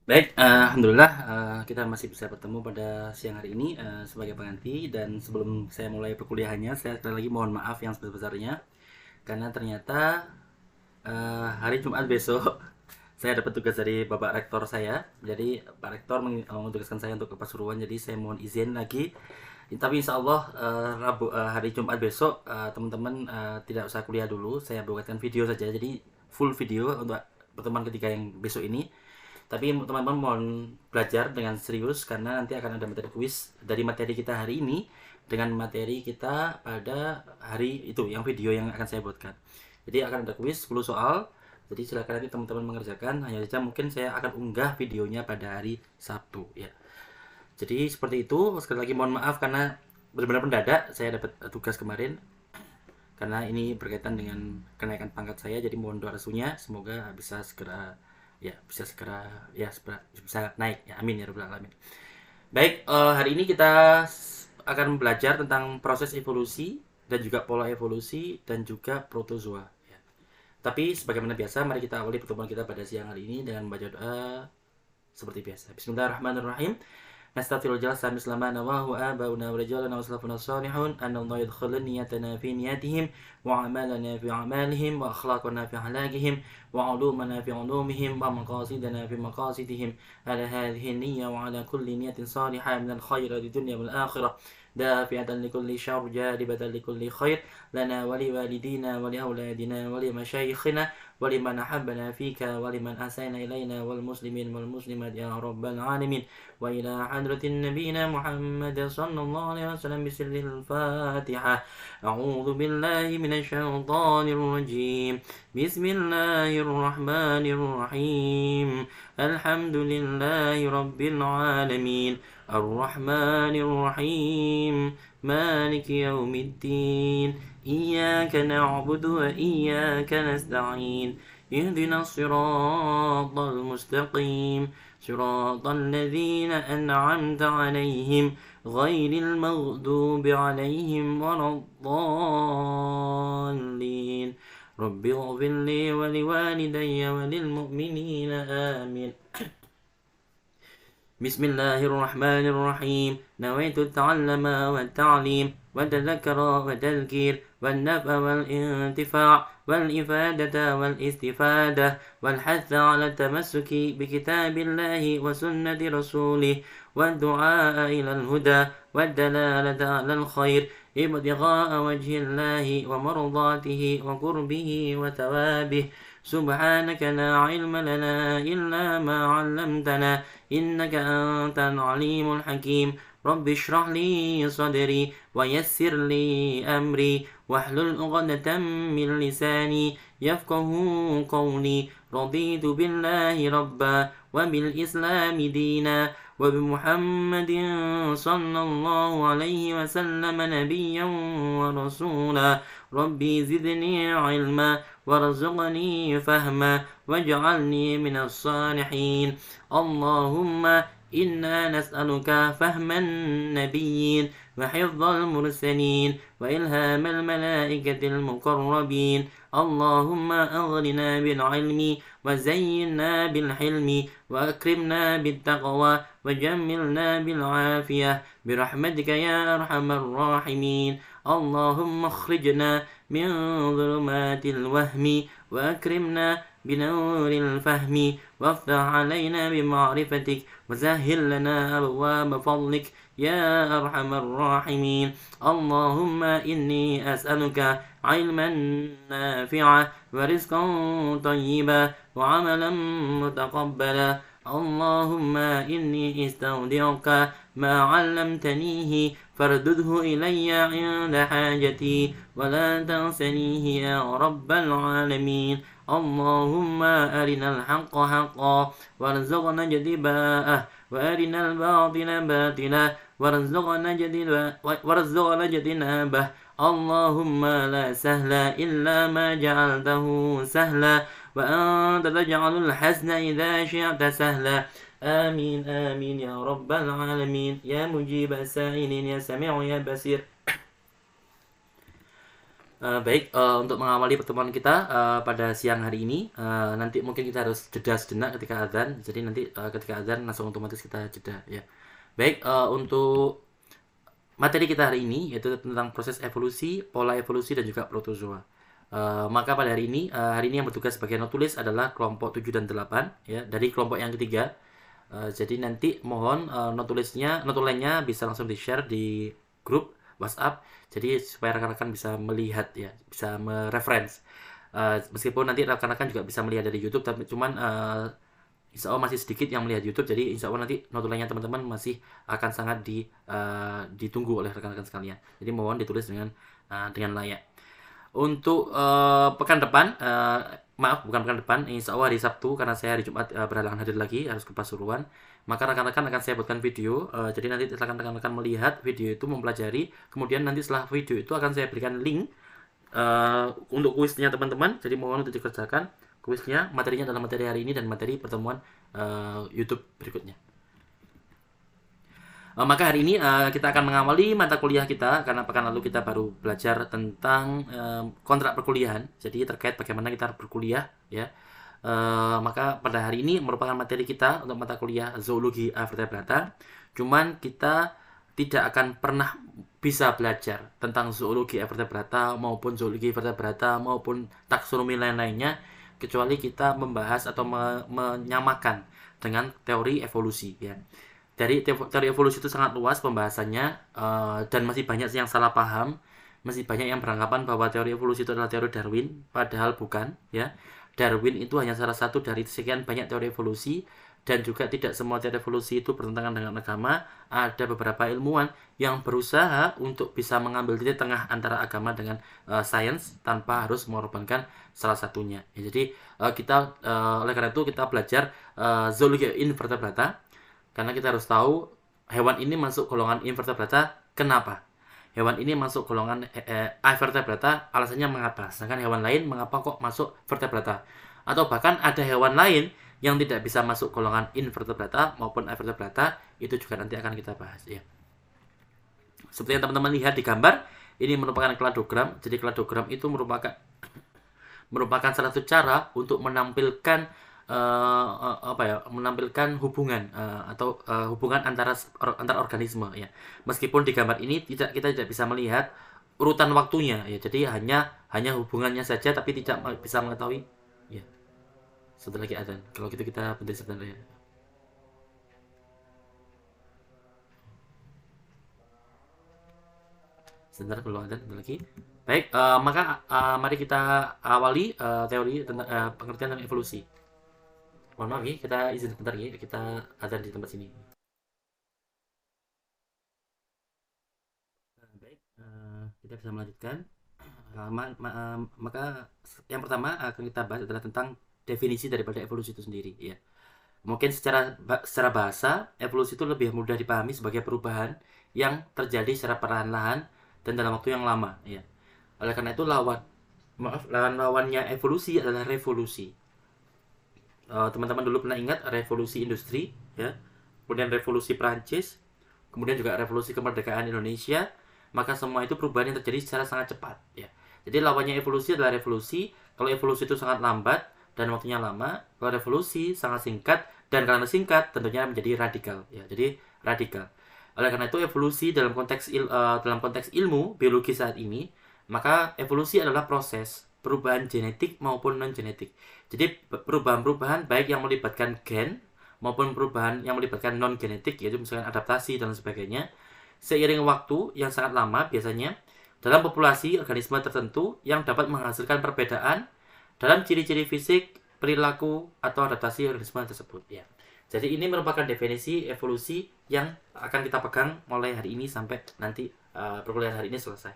Baik, alhamdulillah, kita masih bisa bertemu pada siang hari ini, sebagai pengganti. Dan sebelum saya mulai perkuliahannya, saya sekali lagi mohon maaf yang sebesar-besarnya karena ternyata, hari Jumat besok saya dapat tugas dari Bapak Rektor saya. Jadi Pak Rektor menugaskan saya untuk ke Pasuruan, jadi saya mohon izin lagi. Tapi insya Allah, hari Jumat besok, teman-teman tidak usah kuliah dulu. Saya buatkan video saja, jadi full video untuk pertemuan ketiga yang besok ini. Tapi teman-teman mohon belajar dengan serius karena nanti akan ada materi kuis dari materi kita hari ini dengan materi kita pada hari itu yang video yang akan saya buatkan. Jadi akan ada kuis 10 soal. Jadi silakan nanti teman-teman mengerjakan. Hanya saja mungkin saya akan unggah videonya pada hari Sabtu ya. Jadi seperti itu. Sekali lagi mohon maaf karena benar-benar mendadak saya dapat tugas kemarin. Karena ini berkaitan dengan kenaikan pangkat saya, jadi mohon doa restunya semoga bisa segera bisa naik ya, amin ya rabbal alamin. Baik, hari ini kita akan belajar tentang proses evolusi dan juga pola evolusi dan juga protozoa ya. Tapi sebagaimana biasa, mari kita awali pertemuan kita pada siang hari ini dengan membaca doa seperti biasa. Bismillahirrahmanirrahim. نستغفر الجلسة مثل ما نواه آباؤنا ورجالنا وسلفنا الصالحون أن الله يدخل نيتنا في نياتهم وأعمالنا في أعمالهم وأخلاقنا في أخلاقهم وعلومنا في علومهم ومقاصدنا في مقاصدهم على هذه النية وعلى كل نية صالحة من الخير للدنيا والآخرة دافعة لكل شر جالبة لكل خير لنا ولوالدينا ولأولادنا ولمشايخنا ولمن أحبنا فيك ولمن أساء إلينا والمسلمين والمسلمات يا رب العالمين وإلى حضرة نبينا محمد صلى الله عليه وسلم بسر الفاتحة. أعوذ بالله من الشيطان الرجيم. بسم الله الرحمن الرحيم. الحمد لله رب العالمين الرحمن الرحيم مالك يوم الدين إياك نعبد وإياك نستعين اهدنا الصراط المستقيم صراط الذين أنعمت عليهم غير المغضوب عليهم ولا الضالين رب اغفر لي ولوالدي وللمؤمنين آمين. بسم الله الرحمن الرحيم. نويت التعلم والتعليم والتذكر والتذكير والنفع والانتفاع والإفادة والاستفادة والحث على التمسك بكتاب الله وسنة رسوله والدعاء إلى الهدى والدلالة على الخير ابتغاء وجه الله ومرضاته وقربه وثوابه. سبحانك لا علم لنا إلا ما علمتنا إنك أنت العليم الحكيم. رب اشرح لي صدري ويسر لي أمري واحلل عقدة من لساني يفقه قولي. رضيت بالله ربا وبالإسلام دينا وبمحمد صلى الله عليه وسلم نبيا ورسولا. ربي زدني علما وارزقني فهما واجعلني من الصالحين. اللهم إنا نسألك فهم النبيين وحفظ المرسلين وإلهام الملائكة المقربين. اللهم أغننا بالعلم وزينا بالحلم وأكرمنا بالتقوى وجملنا بالعافية برحمتك يا أرحم الراحمين. اللهم اخرجنا من ظلمات الوهم وأكرمنا بنور الفهم وافتح علينا بمعرفتك وسهل لنا أبواب فضلك يا أرحم الراحمين. اللهم إني أسألك علما نافعا ورزقا طيبا وعملا متقبلا. اللهم إني استودعك ما علمتنيه فاردده إلي عند حاجتي ولا تنسنيه يا رب العالمين. اللهم أرنا الحق حقا وارزقنا اتباعه وأرنا الباطل باطلا وارزقنا اجتنابه. اللهم لا سهل إلا ما جعلته سهلا وأنت تجعل الحزن إذا شئت سهلا. آمين آمين يا رب العالمين. يا مجيب السائلين يا سميع يا بصير. Baik, untuk mengawali pertemuan kita pada siang hari ini, nanti mungkin kita harus jeda sejenak ketika azan. Jadi nanti ketika azan langsung otomatis kita jeda ya. Baik, untuk materi kita hari ini yaitu tentang proses evolusi, pola evolusi dan juga protozoa. Maka pada hari ini yang bertugas sebagai notulis adalah kelompok 7 dan 8 ya, dari kelompok yang ketiga. Jadi nanti mohon notulennya bisa langsung di-share di grup WhatsApp. Jadi supaya rekan-rekan bisa melihat ya, bisa mereference. Meskipun nanti rekan-rekan juga bisa melihat dari YouTube, tapi cuman insya Allah masih sedikit yang melihat YouTube, jadi insya Allah nanti notulennya teman-teman masih akan sangat ditunggu oleh rekan-rekan sekalian. Jadi mohon ditulis dengan layak. Untuk pekan depan, maaf bukan pekan depan, insya Allah hari Sabtu karena saya hari Jumat berhalangan hadir lagi harus ke Pasuruan. Maka rekan-rekan akan saya buatkan video. Jadi nanti rekan-rekan melihat video itu, mempelajari. Kemudian nanti setelah video itu akan saya berikan link untuk kuisnya teman-teman. Jadi mohon untuk dikerjakan kuisnya. Materinya adalah materi hari ini dan materi pertemuan YouTube berikutnya. Maka hari ini kita akan mengawali mata kuliah kita karena pekan lalu kita baru belajar tentang kontrak perkuliahan. Jadi terkait bagaimana kita berkuliah ya. Maka pada hari ini merupakan materi kita untuk mata kuliah zoologi vertebrata. Cuman kita tidak akan pernah bisa belajar tentang zoologi vertebrata maupun zoologi vertebrata maupun taksonomi lain-lainnya kecuali kita membahas atau menyamakan dengan teori evolusi ya. Dari teori evolusi itu sangat luas pembahasannya dan masih banyak yang salah paham, masih banyak yang beranggapan bahwa teori evolusi itu adalah teori Darwin, padahal bukan ya. Darwin itu hanya salah satu dari sekian banyak teori evolusi dan juga tidak semua teori evolusi itu bertentangan dengan agama. Ada beberapa ilmuwan yang berusaha untuk bisa mengambil titik tengah antara agama dengan sains tanpa harus mengorbankan salah satunya. Ya, jadi oleh karena itu kita belajar zoologi invertebrata karena kita harus tahu hewan ini masuk golongan invertebrata. Kenapa? Hewan ini masuk golongan vertebrata, alasannya mengapa? Sedangkan hewan lain mengapa kok masuk vertebrata? Atau bahkan ada hewan lain yang tidak bisa masuk golongan invertebrata maupun vertebrata, itu juga nanti akan kita bahas ya. Seperti yang teman-teman lihat di gambar, ini merupakan kladogram. Jadi kladogram itu merupakan salah satu cara untuk menampilkan menampilkan hubungan atau hubungan antar organisme ya. Meskipun di gambar ini kita tidak bisa melihat urutan waktunya ya. Jadi hanya hubungannya saja tapi tidak bisa mengetahui ya. Sebentar lagi adzan. Kalau gitu kita berhenti sebentar ya. Sebentar belum adzan, sebentar lagi. Baik, maka mari kita awali teori tentang pengertian tentang evolusi. Mohon maaf ya, kita izin sebentar ya, kita adzan di tempat sini. Baik, kita bisa melanjutkan. Maka yang pertama akan kita bahas adalah tentang definisi daripada evolusi itu sendiri ya. Mungkin secara bahasa, evolusi itu lebih mudah dipahami sebagai perubahan yang terjadi secara perlahan-lahan dan dalam waktu yang lama ya. Oleh karena itu lawan-lawannya evolusi adalah revolusi. Teman-teman dulu pernah ingat revolusi industri ya, kemudian revolusi Prancis, kemudian juga revolusi kemerdekaan Indonesia. Maka semua itu perubahan yang terjadi secara sangat cepat ya. Jadi lawannya evolusi adalah revolusi. Kalau evolusi itu sangat lambat dan waktunya lama, kalau revolusi sangat singkat dan karena singkat tentunya menjadi radikal ya. Jadi radikal. Oleh karena itu evolusi dalam konteks ilmu biologi saat ini, maka evolusi adalah proses perubahan genetik maupun non genetik. Jadi perubahan-perubahan baik yang melibatkan gen maupun perubahan yang melibatkan non genetik, yaitu misalkan adaptasi dan sebagainya, seiring waktu yang sangat lama biasanya dalam populasi organisme tertentu yang dapat menghasilkan perbedaan dalam ciri-ciri fisik, perilaku atau adaptasi organisme tersebut ya. Jadi ini merupakan definisi evolusi yang akan kita pegang mulai hari ini sampai nanti perkuliahan hari ini selesai.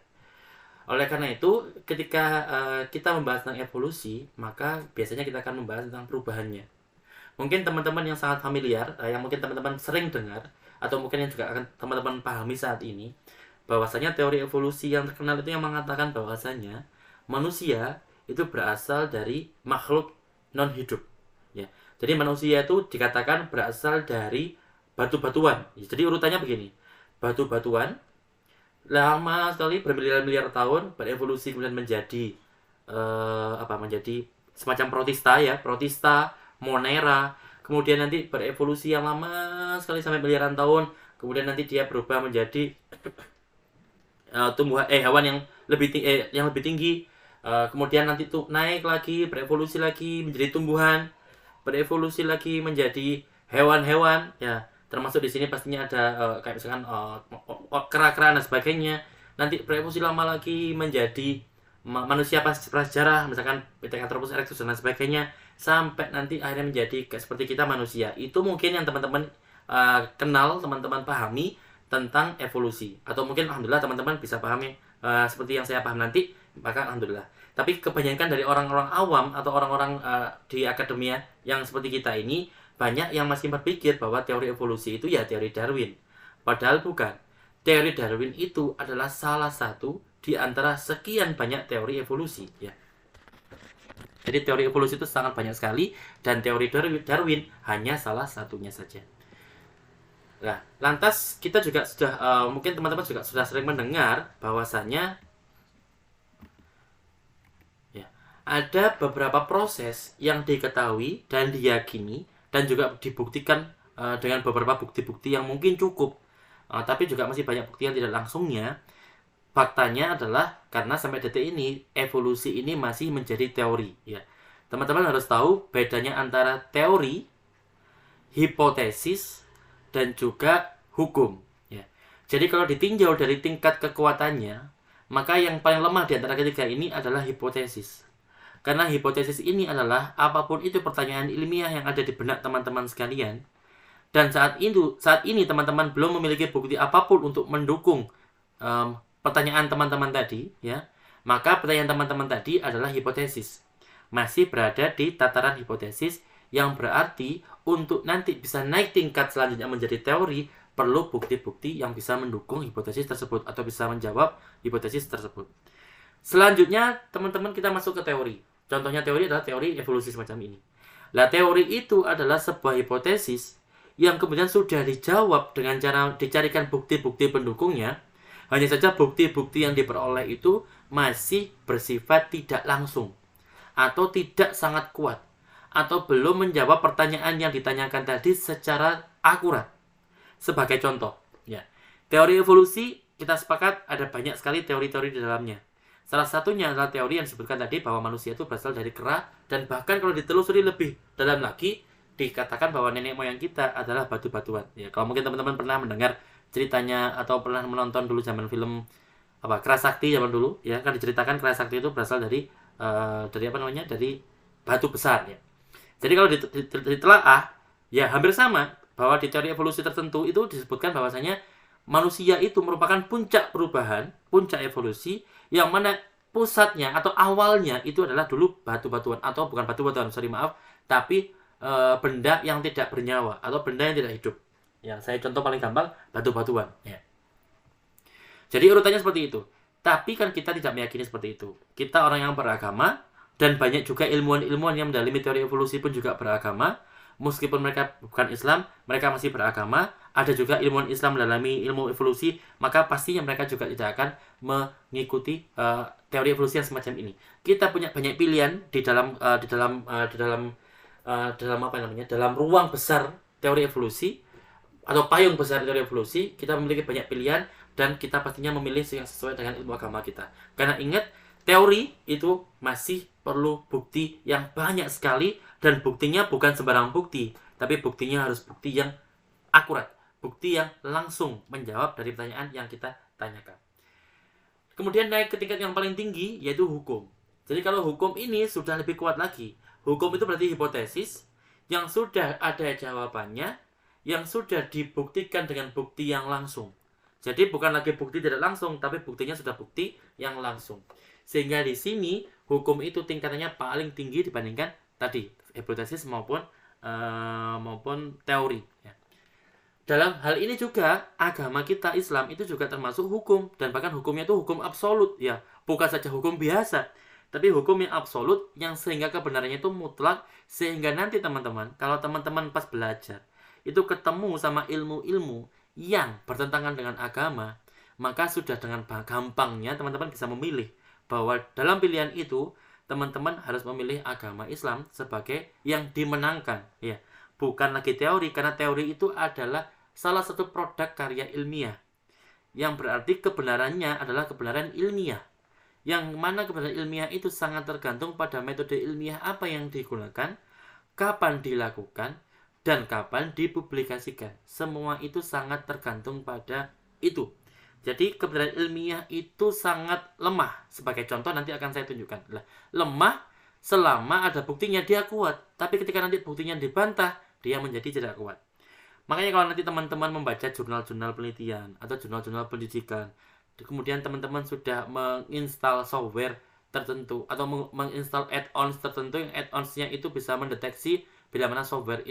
Oleh karena itu, ketika kita membahas tentang evolusi, maka biasanya kita akan membahas tentang perubahannya. Mungkin teman-teman yang sangat familiar, yang mungkin teman-teman sering dengar, atau mungkin yang juga akan teman-teman pahami saat ini, bahwasanya teori evolusi yang terkenal itu yang mengatakan bahwasanya manusia itu berasal dari makhluk non hidup ya. Jadi manusia itu dikatakan berasal dari batu-batuan. Jadi urutannya begini: batu-batuan, lama sekali bermiliar-miliar tahun berevolusi kemudian menjadi menjadi semacam protista ya, protista, monera, kemudian nanti berevolusi yang lama sekali sampai miliaran tahun, kemudian nanti dia berubah menjadi hewan yang lebih tinggi. Kemudian nanti tuh naik lagi, berevolusi lagi menjadi tumbuhan, berevolusi lagi menjadi hewan-hewan ya. Termasuk di sini pastinya ada kayak misalkan kera-kera dan sebagainya. Nanti berevolusi lama lagi menjadi manusia prasejarah, misalkan Pithecanthropus erectus dan sebagainya, sampai nanti akhirnya menjadi kayak seperti kita manusia. Itu mungkin yang teman-teman kenal, teman-teman pahami tentang evolusi, atau mungkin alhamdulillah teman-teman bisa pahami seperti yang saya paham nanti, maka alhamdulillah. Tapi kebanyakan dari orang-orang awam atau orang-orang di akademia yang seperti kita ini, banyak yang masih berpikir bahwa teori evolusi itu ya teori Darwin. Padahal bukan. Teori Darwin itu adalah salah satu di antara sekian banyak teori evolusi ya. Jadi teori evolusi itu sangat banyak sekali, dan teori Darwin hanya salah satunya saja. Nah, lantas kita juga sudah mungkin teman-teman juga sudah sering mendengar bahwasanya ya, ada beberapa proses yang diketahui dan diyakini dan juga dibuktikan dengan beberapa bukti-bukti yang mungkin cukup, tapi juga masih banyak bukti yang tidak langsungnya. Faktanya adalah karena sampai detik ini evolusi ini masih menjadi teori ya. Teman-teman harus tahu bedanya antara teori, hipotesis, dan juga hukum ya. Jadi kalau ditinjau dari tingkat kekuatannya, maka yang paling lemah di antara ketiga ini adalah hipotesis. Karena hipotesis ini adalah apapun itu pertanyaan ilmiah yang ada di benak teman-teman sekalian, dan saat ini teman-teman belum memiliki bukti apapun untuk mendukung pertanyaan teman-teman tadi ya, maka pertanyaan teman-teman tadi adalah hipotesis. Masih berada di tataran hipotesis, yang berarti untuk nanti bisa naik tingkat selanjutnya menjadi teori, perlu bukti-bukti yang bisa mendukung hipotesis tersebut atau bisa menjawab hipotesis tersebut. Selanjutnya teman-teman kita masuk ke teori. Contohnya teori adalah teori evolusi semacam ini. Nah, teori itu adalah sebuah hipotesis yang kemudian sudah dijawab dengan cara dicarikan bukti-bukti pendukungnya. Hanya saja bukti-bukti yang diperoleh itu masih bersifat tidak langsung atau tidak sangat kuat, atau belum menjawab pertanyaan yang ditanyakan tadi secara akurat. Sebagai contoh, ya, teori evolusi kita sepakat ada banyak sekali teori-teori di dalamnya. Salah satunya adalah teori yang disebutkan tadi bahwa manusia itu berasal dari kera, dan bahkan kalau ditelusuri lebih dalam lagi dikatakan bahwa nenek moyang kita adalah batu-batuan. Ya, kalau mungkin teman-teman pernah mendengar ceritanya atau pernah menonton dulu zaman film Kera Sakti zaman dulu, ya kan diceritakan Kera Sakti itu berasal dari dari batu besar ya. Jadi kalau ditelaah ya hampir sama, bahwa di teori evolusi tertentu itu disebutkan bahwasanya manusia itu merupakan puncak perubahan, puncak evolusi, yang mana pusatnya atau awalnya itu adalah dulu batu-batuan, atau bukan batu-batuan, tapi benda yang tidak bernyawa atau benda yang tidak hidup. Yang saya contoh paling gampang, batu-batuan ya. Jadi urutannya seperti itu. Tapi kan kita tidak meyakini seperti itu. Kita orang yang beragama, dan banyak juga ilmuwan-ilmuwan yang mendalami teori evolusi pun juga beragama. Meskipun mereka bukan Islam, mereka masih beragama. Ada juga ilmuwan Islam mendalami ilmu evolusi, maka pastinya mereka juga tidak akan mengikuti teori evolusi yang semacam ini. Kita punya banyak pilihan di dalam dalam ruang besar teori evolusi atau payung besar teori evolusi. Kita memiliki banyak pilihan, dan kita pastinya memilih yang sesuai dengan ilmu agama kita. Karena ingat, teori itu masih perlu bukti yang banyak sekali, dan buktinya bukan sembarang bukti, tapi buktinya harus bukti yang akurat, bukti yang langsung menjawab dari pertanyaan yang kita tanyakan. Kemudian naik ke tingkat yang paling tinggi, yaitu hukum. Jadi kalau hukum ini sudah lebih kuat lagi. Hukum itu berarti hipotesis yang sudah ada jawabannya, yang sudah dibuktikan dengan bukti yang langsung. Jadi bukan lagi bukti tidak langsung, tapi buktinya sudah bukti yang langsung. Sehingga di sini hukum itu tingkatannya paling tinggi dibandingkan tadi hipotesis maupun teori. Ya. Dalam hal ini juga agama kita Islam itu juga termasuk hukum, dan bahkan hukumnya itu hukum absolut ya, bukan saja hukum biasa, tapi hukum yang absolut, yang sehingga kebenarannya itu mutlak. Sehingga nanti teman-teman, kalau teman-teman pas belajar itu ketemu sama ilmu-ilmu yang bertentangan dengan agama, maka sudah dengan gampangnya teman-teman bisa memilih bahwa dalam pilihan itu teman-teman harus memilih agama Islam sebagai yang dimenangkan, ya. Bukan lagi teori, karena teori itu adalah salah satu produk karya ilmiah, yang berarti kebenarannya adalah kebenaran ilmiah. Yang mana kebenaran ilmiah itu sangat tergantung pada metode ilmiah apa yang digunakan, kapan dilakukan, dan kapan dipublikasikan. Semua itu sangat tergantung pada itu. Jadi kebenaran ilmiah itu sangat lemah. Sebagai contoh nanti akan saya tunjukkan. Lemah selama ada buktinya dia kuat. Tapi ketika nanti buktinya dibantah, dia menjadi tidak kuat. Makanya kalau nanti teman-teman membaca jurnal-jurnal penelitian atau jurnal-jurnal pendidikan, kemudian teman-teman sudah menginstal software tertentu atau menginstal add-ons tertentu, yang add-onsnya itu bisa mendeteksi bila mana software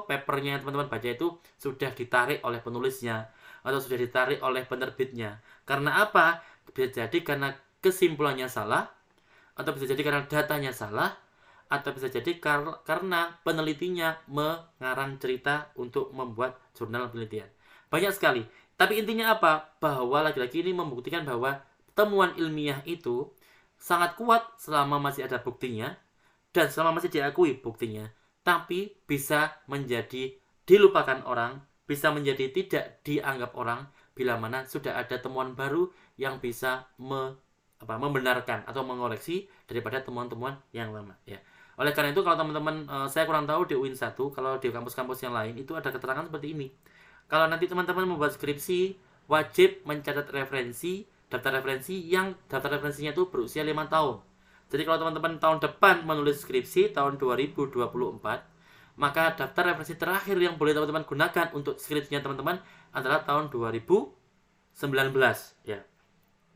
papernya yang teman-teman baca itu sudah ditarik oleh penulisnya atau sudah ditarik oleh penerbitnya. Karena apa? Bisa jadi karena kesimpulannya salah, atau bisa jadi karena datanya salah, atau bisa jadi karena penelitinya mengarang cerita untuk membuat jurnal penelitian. Banyak sekali. Tapi intinya apa? Bahwa lagi-lagi ini membuktikan bahwa temuan ilmiah itu sangat kuat selama masih ada buktinya dan selama masih diakui buktinya. Tapi bisa menjadi dilupakan orang, bisa menjadi tidak dianggap orang bila mana sudah ada temuan baru yang bisa membenarkan atau mengoreksi daripada temuan-temuan yang lama, ya. Oleh karena itu kalau teman-teman, saya kurang tahu di UIN 1, kalau di kampus-kampus yang lain itu ada keterangan seperti ini. Kalau nanti teman-teman membuat skripsi, wajib mencatat referensi, daftar referensi yang daftar referensinya itu berusia 5 tahun. Jadi kalau teman-teman tahun depan menulis skripsi tahun 2024, maka daftar referensi terakhir yang boleh teman-teman gunakan untuk skripsinya teman-teman adalah tahun 2019, ya.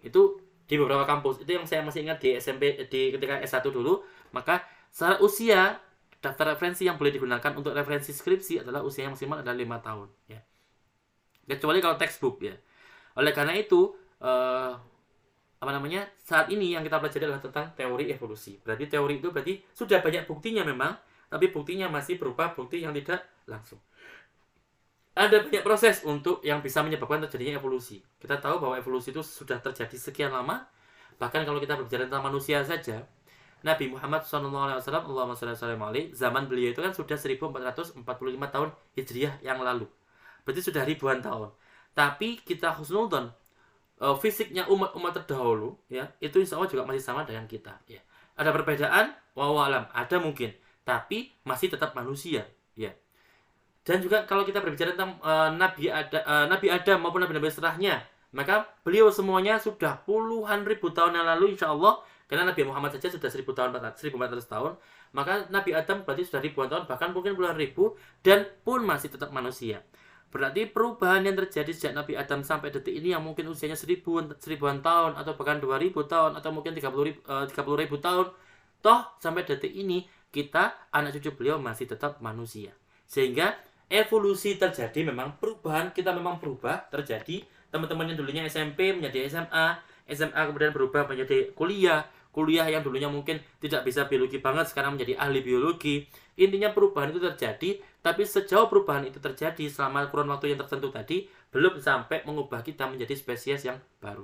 Itu di beberapa kampus. Itu yang saya masih ingat di SMP, di ketika S1 dulu, maka secara usia daftar referensi yang boleh digunakan untuk referensi skripsi adalah usia yang maksimal adalah 5 tahun, ya. Kecuali kalau textbook, ya. Oleh karena itu saat ini yang kita pelajari adalah tentang teori evolusi. Berarti teori itu berarti sudah banyak buktinya memang, tapi buktinya masih berupa bukti yang tidak langsung. Ada banyak proses untuk yang bisa menyebabkan terjadinya evolusi. Kita tahu bahwa evolusi itu sudah terjadi sekian lama. Bahkan kalau kita berbicara tentang manusia saja, Nabi Muhammad SAW, Allahumma shalli alaihi, zaman beliau itu kan sudah 1445 tahun Hijriah yang lalu. Berarti sudah ribuan tahun. Tapi kita husnudzon, fisiknya umat terdahulu, ya, itu insya Allah juga masih sama dengan kita, ya. Ada perbedaan, wallahu alam, ada mungkin, tapi masih tetap manusia, ya. Dan juga kalau kita berbicara tentang Nabi Adam maupun nabi-nabi setelahnya, maka beliau semuanya sudah puluhan ribu tahun yang lalu insya Allah. Karena Nabi Muhammad saja sudah 1400 tahun, maka Nabi Adam berarti sudah ribuan tahun, bahkan mungkin puluhan ribu, dan pun masih tetap manusia. Berarti perubahan yang terjadi sejak Nabi Adam sampai detik ini yang mungkin usianya seribuan tahun, atau bahkan 2000 tahun, atau mungkin 30 ribu tahun, toh sampai detik ini kita, anak cucu beliau, masih tetap manusia. Sehingga evolusi terjadi, memang perubahan, kita memang berubah, terjadi. Teman-teman yang dulunya SMP menjadi SMA kemudian berubah menjadi kuliah yang dulunya mungkin tidak bisa biologi banget sekarang menjadi ahli biologi. Intinya perubahan itu terjadi, tapi sejauh perubahan itu terjadi selama kurun waktu yang tertentu tadi, belum sampai mengubah kita menjadi spesies yang baru.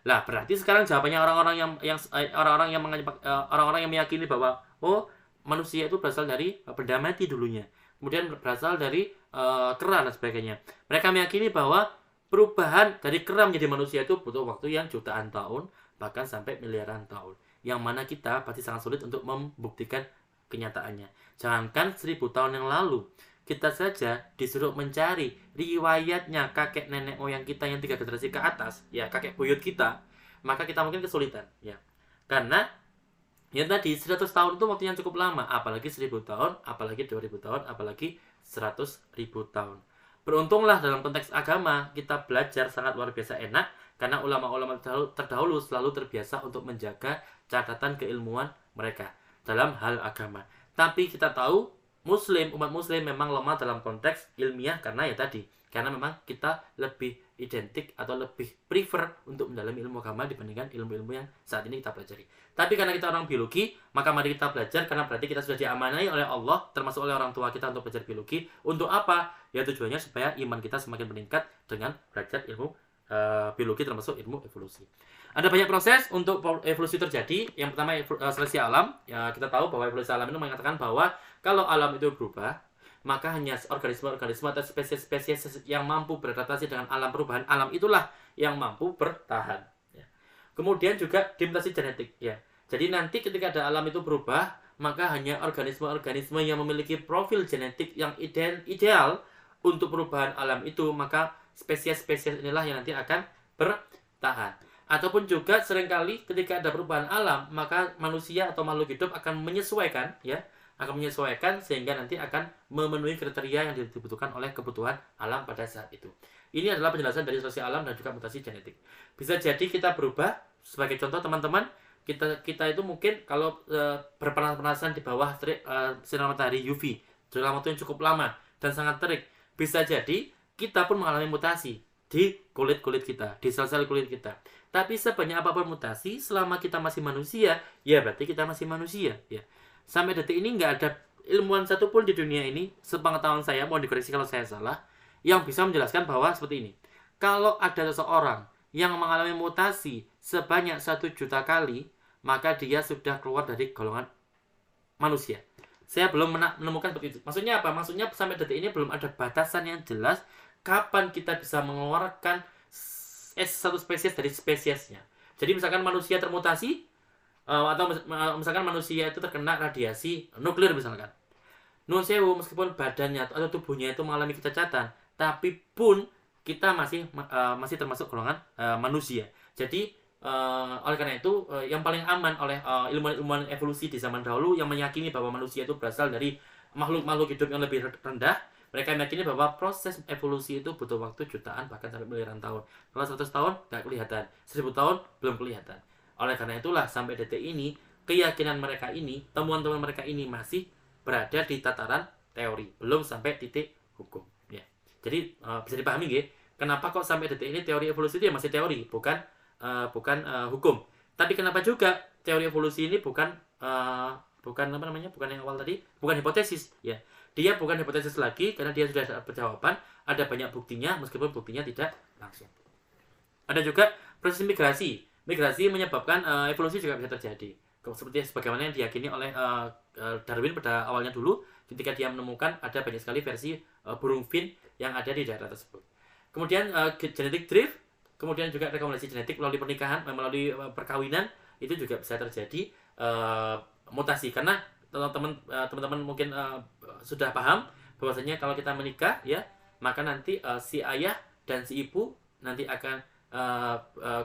Lah, berarti sekarang jawabannya orang-orang yang meyakini bahwa manusia itu berasal dari benda mati dulunya, kemudian berasal dari kera dan sebagainya. Mereka meyakini bahwa perubahan dari kera menjadi manusia itu butuh waktu yang jutaan tahun, bahkan sampai miliaran tahun. Yang mana kita pasti sangat sulit untuk membuktikan kenyataannya. Jangankan 1000 tahun yang lalu, kita saja disuruh mencari riwayatnya kakek nenek moyang kita yang 3 generasi ke atas, ya, kakek buyut kita, maka kita mungkin kesulitan, ya. Karena ya tadi 100 tahun itu waktu yang cukup lama, apalagi 1000 tahun, apalagi 2000 tahun, apalagi 100.000 tahun. Beruntunglah dalam konteks agama kita belajar sangat luar biasa enak, karena ulama-ulama terdahulu selalu terbiasa untuk menjaga catatan keilmuan mereka dalam hal agama. Tapi kita tahu umat muslim memang lemah dalam konteks ilmiah karena memang kita lebih identik atau lebih prefer untuk mendalami ilmu agama dibandingkan ilmu-ilmu yang saat ini kita pelajari. Tapi karena kita orang biologi, maka mari kita belajar, karena berarti kita sudah diamanai oleh Allah, termasuk oleh orang tua kita, untuk belajar biologi. Untuk apa? Ya tujuannya supaya iman kita semakin meningkat dengan belajar ilmu biologi termasuk ilmu evolusi. Ada banyak proses untuk evolusi terjadi. Yang pertama seleksi alam. Ya, kita tahu bahwa evolusi alam itu mengatakan bahwa kalau alam itu berubah, maka hanya organisme-organisme atau spesies-spesies yang mampu beradaptasi dengan alam perubahan alam itulah yang mampu bertahan. Ya. Kemudian juga dimutasi genetik. Ya. Jadi nanti ketika ada alam itu berubah, maka hanya organisme-organisme yang memiliki profil genetik yang ideal untuk perubahan alam itu, maka spesies-spesies inilah yang nanti akan bertahan. Ataupun juga seringkali ketika ada perubahan alam, maka manusia atau makhluk hidup akan menyesuaikan, ya, akan menyesuaikan sehingga nanti akan memenuhi kriteria yang dibutuhkan oleh kebutuhan alam pada saat itu. Ini adalah penjelasan dari seleksi alam dan juga mutasi genetik. Bisa jadi kita berubah, sebagai contoh teman-teman, kita itu mungkin kalau berpanas-panasan di bawah sinar matahari UV dalam waktu yang cukup lama dan sangat terik, bisa jadi kita pun mengalami mutasi di kulit kita, di sel-sel kulit kita. Tapi sebanyak apapun mutasi, selama kita masih manusia, ya berarti kita masih manusia. Ya. Sampai detik ini nggak ada ilmuwan satupun di dunia ini, sepengetahuan saya, mohon dikoreksi kalau saya salah, yang bisa menjelaskan bahwa seperti ini. Kalau ada seseorang yang mengalami mutasi sebanyak 1 juta kali, maka dia sudah keluar dari golongan manusia. Saya belum menemukan seperti itu. Maksudnya apa? Maksudnya sampai detik ini belum ada batasan yang jelas kapan kita bisa mengeluarkan satu spesies dari spesiesnya. Jadi misalkan manusia termutasi, atau misalkan manusia itu terkena radiasi nuklir misalkan. Nun sewu, meskipun badannya atau tubuhnya itu mengalami kecacatan, tapi pun kita masih termasuk golongan manusia. Jadi oleh karena itu yang paling aman oleh ilmuwan evolusi di zaman dahulu yang meyakini bahwa manusia itu berasal dari makhluk-makhluk hidup yang lebih rendah. Mereka meyakini bahwa proses evolusi itu butuh waktu jutaan bahkan sampai miliaran tahun. Kalau 100 tahun nggak kelihatan, 1000 tahun belum kelihatan. Oleh karena itulah sampai detik ini keyakinan mereka ini, temuan-temuan mereka ini masih berada di tataran teori, belum sampai titik hukum. Ya. Jadi bisa dipahami nggih, kenapa kok sampai detik ini teori evolusi itu ya masih teori, bukan hukum. Tapi kenapa juga teori evolusi ini bukan yang awal tadi, bukan hipotesis, ya. Dia bukan hipotesis lagi karena dia sudah ada jawaban, ada banyak buktinya meskipun buktinya tidak langsung. Ada juga proses migrasi. Migrasi menyebabkan evolusi juga bisa terjadi. Seperti sebagaimana yang diyakini oleh Darwin pada awalnya dulu ketika dia menemukan ada banyak sekali versi burung fin yang ada di daerah tersebut. Kemudian genetic drift, kemudian juga rekomendasi genetik melalui pernikahan, melalui perkawinan itu juga bisa terjadi mutasi karena teman-teman mungkin sudah paham bahwasanya kalau kita menikah ya maka nanti si ayah dan si ibu nanti akan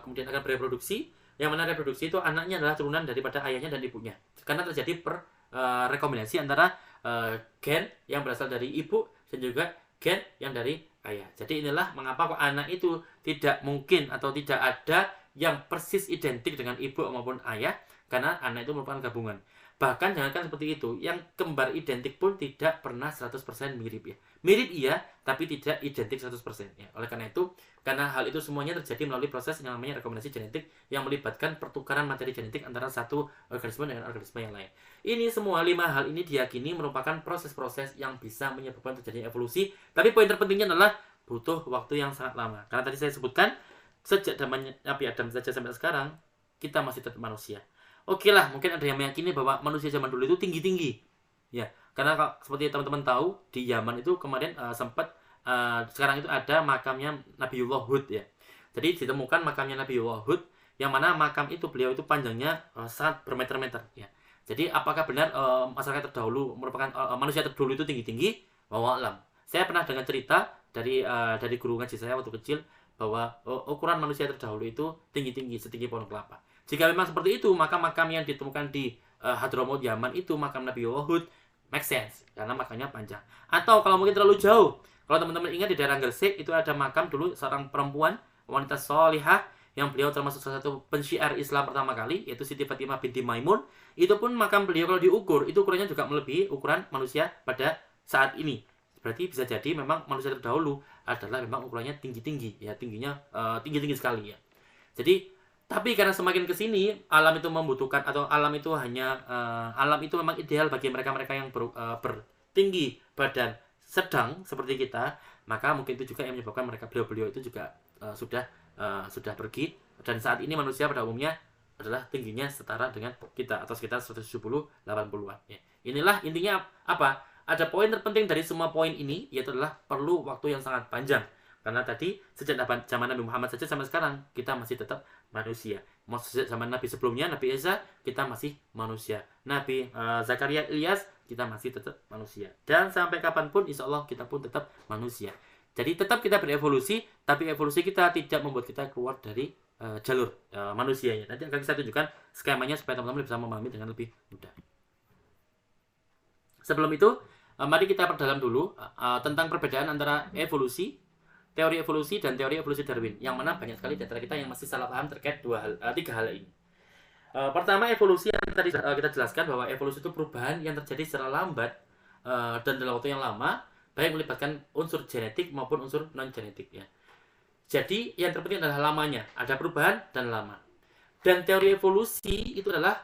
kemudian akan bereproduksi, yang mana reproduksi itu anaknya adalah turunan daripada ayahnya dan ibunya karena terjadi rekombinasi antara gen yang berasal dari ibu dan juga gen yang dari ayah. Jadi inilah mengapa kok anak itu tidak mungkin atau tidak ada yang persis identik dengan ibu maupun ayah, karena anak itu merupakan gabungan. Bahkan jangankan seperti itu, yang kembar identik pun tidak pernah 100% mirip ya. Mirip iya, tapi tidak identik 100% ya. Oleh karena itu, karena hal itu semuanya terjadi melalui proses yang namanya rekombinasi genetik yang melibatkan pertukaran materi genetik antara satu organisme dengan organisme yang lain. Ini semua 5 hal ini diyakini merupakan proses-proses yang bisa menyebabkan terjadinya evolusi, tapi poin terpentingnya adalah butuh waktu yang sangat lama. Karena tadi saya sebutkan, sejak zaman Nabi Adam saja sampai sekarang, kita masih tetap manusia. Oke lah, mungkin ada yang meyakini bahwa manusia zaman dulu itu tinggi-tinggi. Ya, karena seperti teman-teman tahu, di Yaman itu kemarin sempat sekarang itu ada makamnya Nabiullah Hud ya. Jadi ditemukan makamnya Nabiullah Hud yang mana makam itu beliau itu panjangnya sangat bermeter-meter ya. Jadi apakah benar masyarakat terdahulu merupakan manusia terdahulu itu tinggi-tinggi? Wallahu alam. Saya pernah dengar cerita dari guru ngaji saya waktu kecil bahwa ukuran manusia terdahulu itu tinggi-tinggi setinggi pohon kelapa. Jika memang seperti itu, maka makam yang ditemukan di Hadramaut Yaman itu makam Nabiullah Hud make sense karena makamnya panjang. Atau kalau mungkin terlalu jauh, kalau teman-teman ingat di daerah Gresik itu ada makam dulu seorang perempuan wanita solihah yang beliau termasuk salah satu pensyiar Islam pertama kali, yaitu Siti Fatimah binti Maimun. Itu pun makam beliau kalau diukur itu ukurannya juga melebihi ukuran manusia pada saat ini. Berarti bisa jadi memang manusia terdahulu adalah memang ukurannya tinggi-tinggi ya, tingginya tinggi-tinggi sekali ya. Jadi tapi karena semakin kesini alam itu membutuhkan atau alam itu memang ideal bagi mereka-mereka yang bertinggi badan sedang seperti kita, maka mungkin itu juga yang menyebabkan beliau itu juga sudah pergi, dan saat ini manusia pada umumnya adalah tingginya setara dengan kita atau sekitar 170-80-an ya. Inilah intinya apa? Ada poin terpenting dari semua poin ini, yaitu adalah perlu waktu yang sangat panjang. Karena tadi sejak zaman Nabi Muhammad saja sampai sekarang kita masih tetap manusia. Sejak zaman Nabi sebelumnya, Nabi Isa, kita masih manusia. Nabi Zakaria, Ilyas, kita masih tetap manusia. Dan sampai kapanpun insya Allah kita pun tetap manusia. Jadi tetap kita berevolusi, tapi evolusi kita tidak membuat kita keluar dari jalur manusianya. Nanti akan saya tunjukkan skemanya supaya teman-teman bisa memahami dengan lebih mudah. Sebelum itu, mari kita perdalam dulu tentang perbedaan antara teori evolusi dan teori evolusi Darwin. Yang mana banyak sekali di antara kita yang masih salah paham terkait tiga hal ini. Pertama, evolusi yang tadi kita jelaskan bahwa evolusi itu perubahan yang terjadi secara lambat dan dalam waktu yang lama, baik melibatkan unsur genetik maupun unsur non-genetik ya. Jadi yang terpenting adalah lamanya, ada perubahan dan lama. Dan teori evolusi itu adalah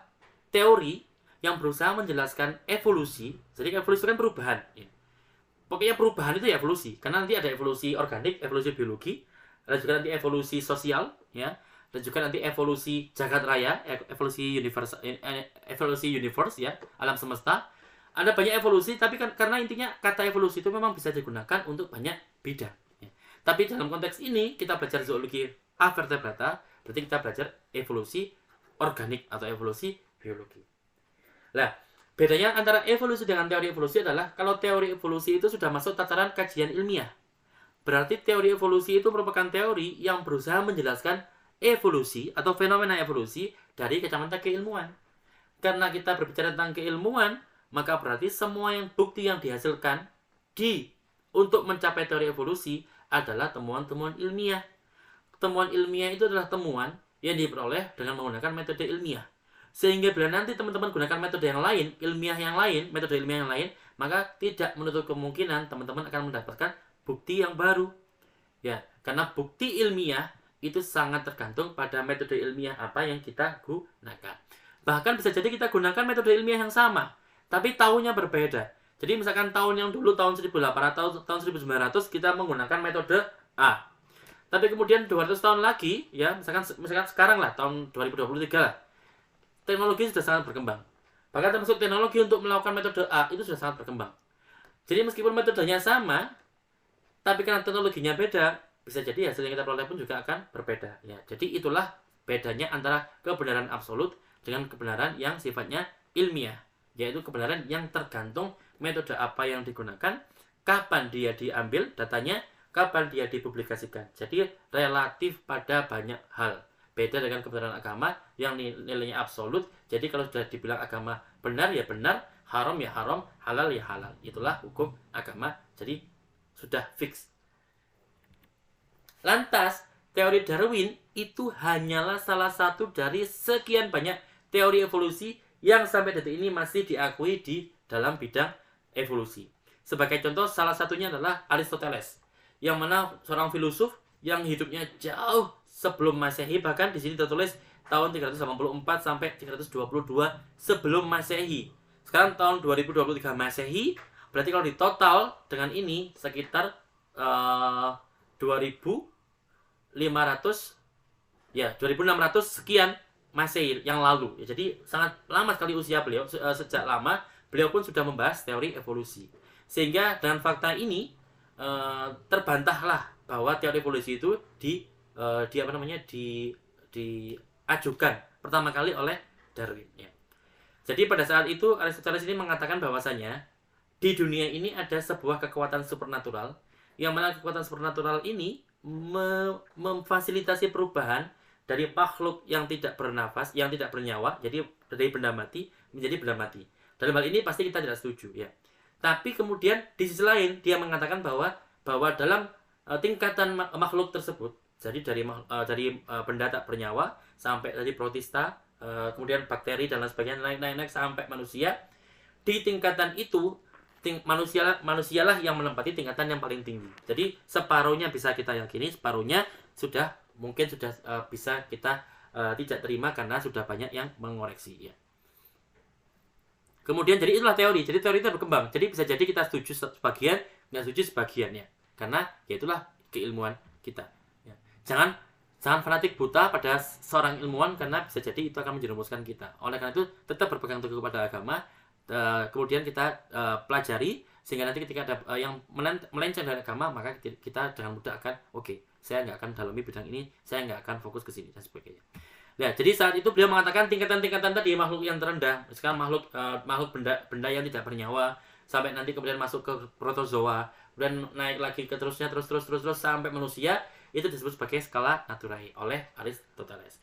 teori yang berusaha menjelaskan evolusi. Jadi evolusi itu kan perubahan ya. Pokoknya perubahan itu ya evolusi, karena nanti ada evolusi organik, evolusi biologi, ada juga nanti evolusi sosial ya, dan juga nanti evolusi jagat raya, evolusi universe ya, alam semesta. Ada banyak evolusi, tapi kan karena intinya kata evolusi itu memang bisa digunakan untuk banyak bidang ya. Tapi dalam konteks ini kita belajar zoologi vertebrata, berarti kita belajar evolusi organik atau evolusi biologi. Nah, bedanya antara evolusi dengan teori evolusi adalah kalau teori evolusi itu sudah masuk tataran kajian ilmiah. Berarti teori evolusi itu merupakan teori yang berusaha menjelaskan evolusi atau fenomena evolusi dari kacamata keilmuan. Karena kita berbicara tentang keilmuan, maka berarti semua bukti yang dihasilkan untuk mencapai teori evolusi adalah temuan-temuan ilmiah. Temuan ilmiah itu adalah temuan yang diperoleh dengan menggunakan metode ilmiah. Sehingga bila nanti teman-teman gunakan metode yang lain, metode ilmiah yang lain, maka tidak menutup kemungkinan teman-teman akan mendapatkan bukti yang baru. Ya, karena bukti ilmiah itu sangat tergantung pada metode ilmiah apa yang kita gunakan. Bahkan bisa jadi kita gunakan metode ilmiah yang sama, tapi tahunnya berbeda. Jadi misalkan tahun yang dulu tahun 1800 tahun 1900 kita menggunakan metode A. Tapi kemudian 200 tahun lagi ya, misalkan sekarang lah tahun 2023 lah. Teknologi sudah sangat berkembang. Bahkan termasuk teknologi untuk melakukan metode A itu sudah sangat berkembang. Jadi meskipun metodenya sama, tapi karena teknologinya beda, bisa jadi hasil yang kita peroleh pun juga akan berbeda. Ya, jadi itulah bedanya antara kebenaran absolut dengan kebenaran yang sifatnya ilmiah, yaitu kebenaran yang tergantung metode apa yang digunakan, kapan dia diambil datanya, kapan dia dipublikasikan. Jadi relatif pada banyak hal. Beda dengan kebenaran agama yang nilainya absolut. Jadi kalau sudah dibilang agama benar ya benar, haram ya haram, halal ya halal. Itulah hukum agama. Jadi sudah fix. Lantas, teori Darwin itu hanyalah salah satu dari sekian banyak teori evolusi yang sampai detik ini masih diakui di dalam bidang evolusi. Sebagai contoh, salah satunya adalah Aristoteles, yang mana seorang filosof yang hidupnya jauh sebelum Masehi, bahkan di sini tertulis tahun 384 sampai 322 sebelum Masehi. Sekarang tahun 2023 Masehi, berarti kalau ditotal dengan ini sekitar 2500 ya 2600 sekian Masehi yang lalu. Ya, jadi sangat lama sekali usia beliau. Sejak lama beliau pun sudah membahas teori evolusi. Sehingga dengan fakta ini terbantahlah bahwa teori evolusi itu diajukan pertama kali oleh Darwin ya. Jadi pada saat itu Aristoteles ini mengatakan bahwasanya di dunia ini ada sebuah kekuatan supernatural, yang mana kekuatan supernatural ini memfasilitasi perubahan dari makhluk yang tidak bernafas, yang tidak bernyawa, jadi dari benda mati menjadi benda mati. Dalam hal ini pasti kita tidak setuju ya. Tapi kemudian di sisi lain dia mengatakan bahwa dalam tingkatan makhluk tersebut, jadi dari benda tak bernyawa sampai tadi protista, kemudian bakteri dan lain sebagainya, naik sampai manusia. Di tingkatan itu manusialah yang menempati tingkatan yang paling tinggi. Jadi separuhnya bisa kita yakini, separuhnya mungkin sudah bisa kita tidak terima karena sudah banyak yang mengoreksi ya. Kemudian jadi itulah teori. Jadi teori itu berkembang. Jadi bisa jadi kita setuju sebagian, nggak setuju sebagiannya, karena ya itulah keilmuan kita. Ya. Jangan fanatik buta pada seorang ilmuwan, karena bisa jadi itu akan menjerumuskan kita. Oleh karena itu tetap berpegang teguh kepada agama, kemudian kita pelajari, sehingga nanti ketika ada yang melenceng dari agama, maka kita dengan mudah akan oke, saya nggak akan dalami bidang ini, saya nggak akan fokus ke sini dan sebagainya. Nah, jadi saat itu beliau mengatakan tingkatan-tingkatan tadi makhluk yang terendah, sekarang makhluk benda yang tidak bernyawa, sampai nanti kemudian masuk ke protozoa, kemudian naik lagi ke terus sampai manusia, itu disebut sebagai skala naturae oleh Aristoteles.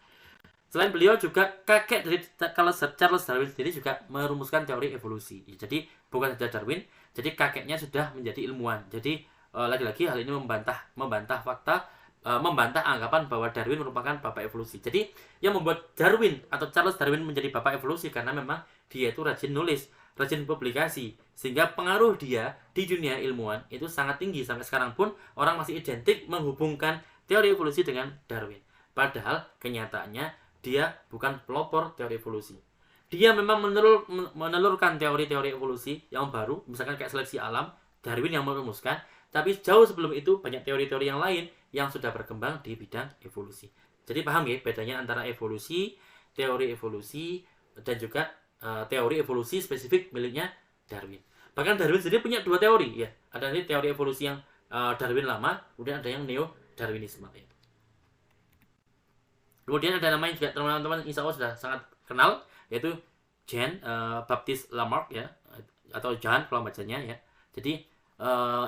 Selain beliau juga kakek dari Charles Darwin sendiri juga merumuskan teori evolusi. Jadi bukan saja Darwin, jadi kakeknya sudah menjadi ilmuwan. Jadi lagi-lagi hal ini membantah fakta, membantah anggapan bahwa Darwin merupakan bapak evolusi. Jadi yang membuat Darwin atau Charles Darwin menjadi bapak evolusi karena memang dia itu rajin nulis, rajin publikasi, sehingga pengaruh dia di dunia ilmuwan itu sangat tinggi. Sampai sekarang pun orang masih identik menghubungkan teori evolusi dengan Darwin. Padahal kenyataannya dia bukan pelopor teori evolusi. Dia memang menelurkan teori-teori evolusi yang baru, misalkan kayak seleksi alam, Darwin yang merumuskan. Tapi jauh sebelum itu banyak teori-teori yang lain yang sudah berkembang di bidang evolusi. Jadi paham ya bedanya antara evolusi, teori evolusi, dan juga teori evolusi spesifik miliknya Darwin. Bahkan Darwin sendiri punya dua teori ya. Ada ini teori evolusi yang Darwin lama, kemudian ada yang neo-Darwinisme ya. Kemudian ada namanya juga teman-teman insya Allah sudah sangat kenal, yaitu Jean Baptiste Lamarck ya, atau Jean kalau bacanya ya. Jadi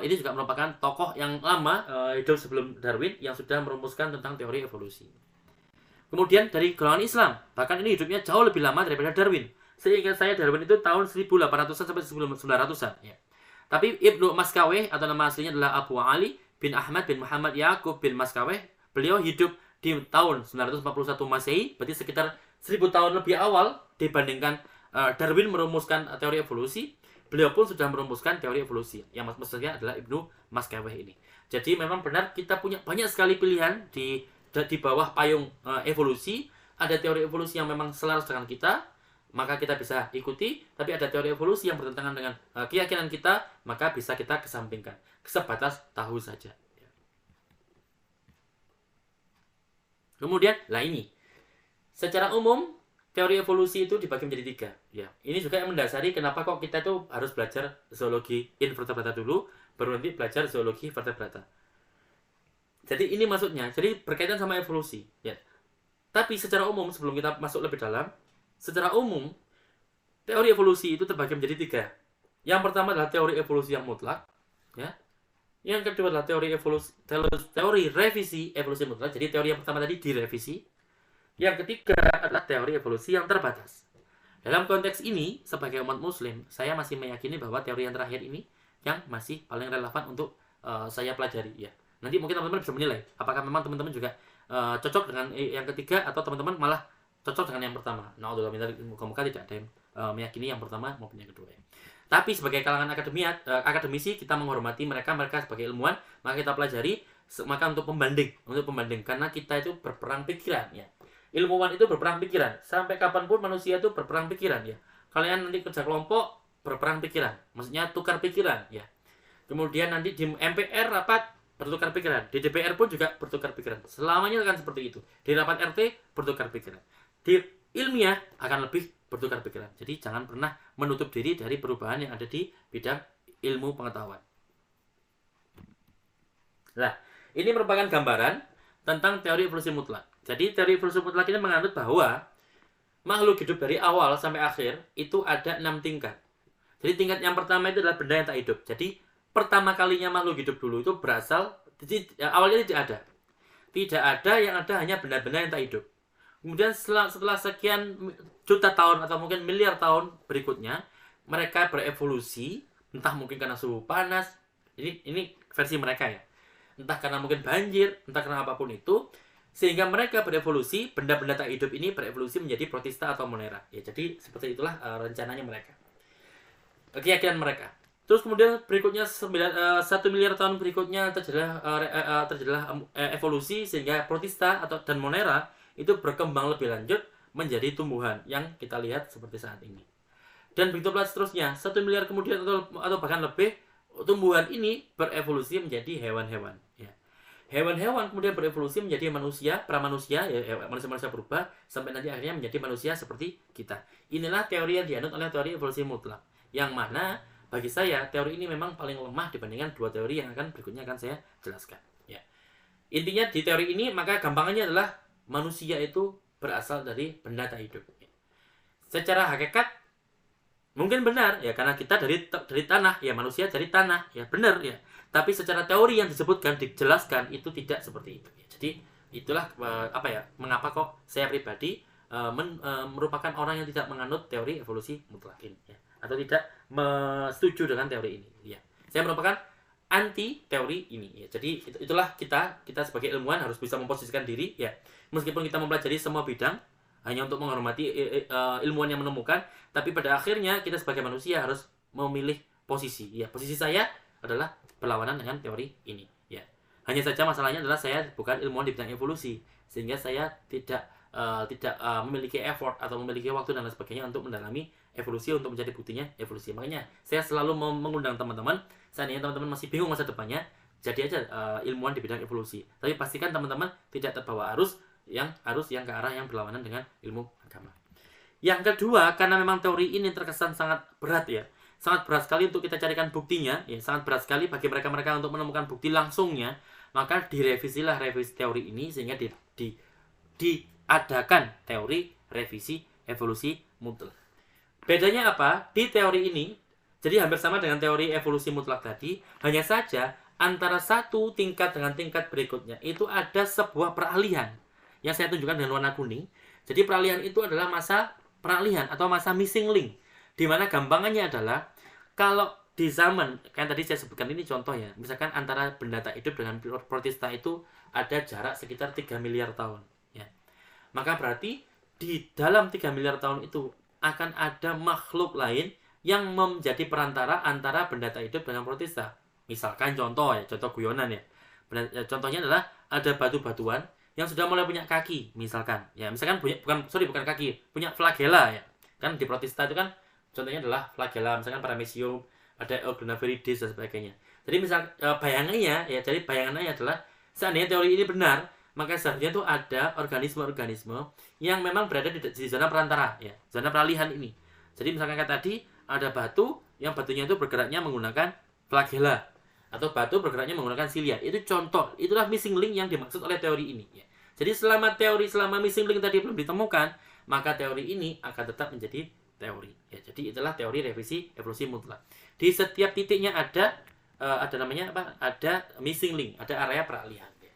ini juga merupakan tokoh yang lama hidup sebelum Darwin yang sudah merumuskan tentang teori evolusi. Kemudian dari golongan Islam, bahkan ini hidupnya jauh lebih lama daripada Darwin. Seingat saya Darwin itu tahun 1800-an sampai 1900-an ya. Tapi Ibnu Maskaweh atau nama aslinya adalah Abu Ali bin Ahmad bin Muhammad Yaqub bin Maskaweh. Beliau hidup di tahun 941 Masehi, berarti sekitar 1000 tahun lebih awal dibandingkan Darwin merumuskan teori evolusi. Beliau pun sudah merumuskan teori evolusi yang maksudnya adalah Ibnu Maskaweh ini. Jadi memang benar kita punya banyak sekali pilihan di bawah payung evolusi. Ada teori evolusi yang memang selaras dengan kita, maka kita bisa ikuti. Tapi ada teori evolusi yang bertentangan dengan keyakinan kita, maka bisa kita kesampingkan. Sebatas tahu saja. Kemudian, ini secara umum teori evolusi itu dibagi menjadi 3 ya. Ini juga yang mendasari kenapa kok kita itu harus belajar zoologi invertebrata dulu, baru nanti belajar zoologi vertebrata. Jadi ini maksudnya, jadi berkaitan sama evolusi ya. Tapi secara umum sebelum kita masuk lebih dalam, secara umum teori evolusi itu terbagi menjadi 3. Yang pertama adalah teori evolusi yang mutlak ya. Yang kedua adalah teori revisi evolusi mutlak. Jadi teori yang pertama tadi direvisi. Yang ketiga adalah teori evolusi yang terbatas. Dalam konteks ini, sebagai umat muslim, saya masih meyakini bahwa teori yang terakhir ini yang masih paling relevan untuk saya pelajari ya. Nanti mungkin teman-teman bisa menilai apakah memang teman-teman juga cocok dengan yang ketiga atau teman-teman malah cocok dengan yang pertama. Naudzubillah min dzalik, muka-muka tidak ada yang meyakini yang pertama maupun yang kedua ya. Tapi sebagai kalangan akademisi kita menghormati mereka sebagai ilmuwan, maka kita pelajari, maka untuk pembanding karena kita itu berperang pikiran ya. Ilmuwan itu berperang pikiran. Sampai kapanpun manusia itu berperang pikiran ya. Kalian nanti kerja kelompok berperang pikiran. Maksudnya tukar pikiran ya. Kemudian nanti di MPR rapat bertukar pikiran. Di DPR pun juga bertukar pikiran. Selamanya akan seperti itu. Di rapat RT bertukar pikiran. Di ilmiah akan lebih bertukar pikiran. Jadi jangan pernah menutup diri dari perubahan yang ada di bidang ilmu pengetahuan. Nah, ini merupakan gambaran tentang teori evolusi mutlak. Jadi teori evolusi mutlak ini menganut bahwa makhluk hidup dari awal sampai akhir itu ada 6 tingkat. Jadi tingkat yang pertama itu adalah benda yang tak hidup. Jadi pertama kalinya makhluk hidup dulu itu berasal, awalnya tidak ada. Tidak ada, yang ada hanya benda-benda yang tak hidup. Kemudian setelah sekian juta tahun atau mungkin miliar tahun berikutnya, mereka berevolusi, entah mungkin karena suhu panas, ini versi mereka ya. Entah karena mungkin banjir, entah karena apapun itu, sehingga mereka berevolusi, benda-benda tak hidup ini berevolusi menjadi protista atau monera. Ya, jadi seperti itulah rencananya mereka. Keyakinan mereka. Terus kemudian berikutnya 1 miliar tahun berikutnya terjadilah evolusi sehingga protista dan monera itu berkembang lebih lanjut menjadi tumbuhan yang kita lihat seperti saat ini. Dan begitu pula seterusnya, 1 miliar kemudian atau bahkan lebih, tumbuhan ini berevolusi menjadi hewan-hewan. Ya. Hewan-hewan kemudian berevolusi menjadi manusia, pramanusia, ya, manusia-manusia berubah sampai nanti akhirnya menjadi manusia seperti kita. Inilah teori yang dianut oleh teori evolusi mutlak. Yang mana bagi saya teori ini memang paling lemah dibandingkan dua teori yang berikutnya akan saya jelaskan. Ya. Intinya di teori ini maka gampangannya adalah manusia itu berasal dari benda tak hidup. Secara hakikat mungkin benar ya, karena kita dari tanah ya, manusia dari tanah ya, benar ya. Tapi secara teori yang disebutkan dijelaskan itu tidak seperti itu. Ya. Jadi itulah mengapa kok saya pribadi merupakan orang yang tidak menganut teori evolusi mutlak ini ya, atau tidak setuju dengan teori ini ya. Saya merupakan anti teori ini ya. Jadi itulah kita sebagai ilmuwan harus bisa memposisikan diri ya. Meskipun kita mempelajari semua bidang hanya untuk menghormati ilmuwan yang menemukan, tapi pada akhirnya kita sebagai manusia harus memilih posisi. Ya, posisi saya adalah berlawanan dengan teori ini. Ya, hanya saja masalahnya adalah saya bukan ilmuwan di bidang evolusi, sehingga saya tidak memiliki effort atau memiliki waktu dan lain sebagainya untuk mendalami evolusi, untuk mencari buktinya evolusi. Makanya saya selalu mengundang teman-teman, seandainya teman-teman masih bingung masa depannya, jadi aja ilmuwan di bidang evolusi. Tapi pastikan teman-teman tidak terbawa arus yang ke arah yang berlawanan dengan ilmu agama. Yang kedua, karena memang teori ini terkesan sangat berat ya, sangat berat sekali untuk kita carikan buktinya ya, sangat berat sekali bagi mereka untuk menemukan bukti langsungnya, maka revisi teori ini sehingga diadakan teori revisi evolusi mutlak. Bedanya apa? Di teori ini jadi hampir sama dengan teori evolusi mutlak tadi, hanya saja antara satu tingkat dengan tingkat berikutnya itu ada sebuah peralihan yang saya tunjukkan dengan warna kuning. Jadi peralihan itu adalah masa peralihan atau masa missing link, di mana gampangannya adalah kalau di zaman kan tadi saya sebutkan ini contoh ya, misalkan antara benda tak hidup dengan protista itu ada jarak sekitar 3 miliar tahun ya. Maka berarti di dalam 3 miliar tahun itu akan ada makhluk lain yang menjadi perantara antara benda tak hidup dengan protista. Misalkan contoh guyonan ya. Contohnya adalah ada batu-batuan yang sudah mulai punya kaki, misalkan bukan kaki, punya flagella ya. Kan di protista itu kan contohnya adalah flagella, misalkan paramecium, ada organoviridis dan sebagainya. Jadi bayangannya adalah seandainya teori ini benar, maka seharusnya itu ada organisme-organisme yang memang berada di zona perantara ya, zona peralihan ini. Jadi misalkan kayak tadi ada batu yang batunya itu bergeraknya menggunakan flagella, atau batu bergeraknya menggunakan silia. Itu contoh, itulah missing link yang dimaksud oleh teori ini ya. Jadi selama missing link tadi belum ditemukan, maka teori ini akan tetap menjadi teori ya. Jadi itulah teori revisi evolusi mutlak. Di setiap titiknya ada namanya apa? Ada missing link, ada area peralihan ya.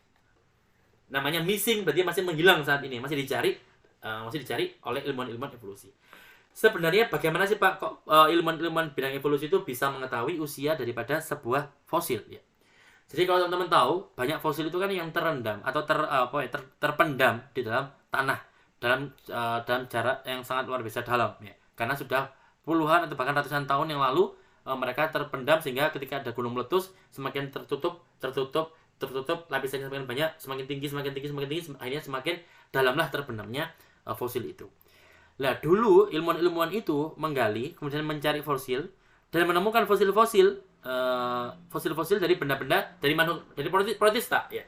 Namanya missing berarti masih menghilang saat ini, masih dicari oleh ilmuwan evolusi. Sebenarnya bagaimana sih Pak kok ilmuwan bidang evolusi itu bisa mengetahui usia daripada sebuah fosil ya? Jadi kalau teman-teman tahu, banyak fosil itu kan yang terendam atau terpendam di dalam tanah dalam jarak yang sangat luar biasa dalam ya. Karena sudah puluhan atau bahkan ratusan tahun yang lalu mereka terpendam, sehingga ketika ada gunung meletus semakin tertutup lapisannya semakin banyak, semakin tinggi, akhirnya semakin dalamlah terpendamnya fosil itu. Nah, dulu ilmuwan itu menggali, kemudian mencari fosil dan menemukan fosil-fosil dari benda-benda dari protista ya.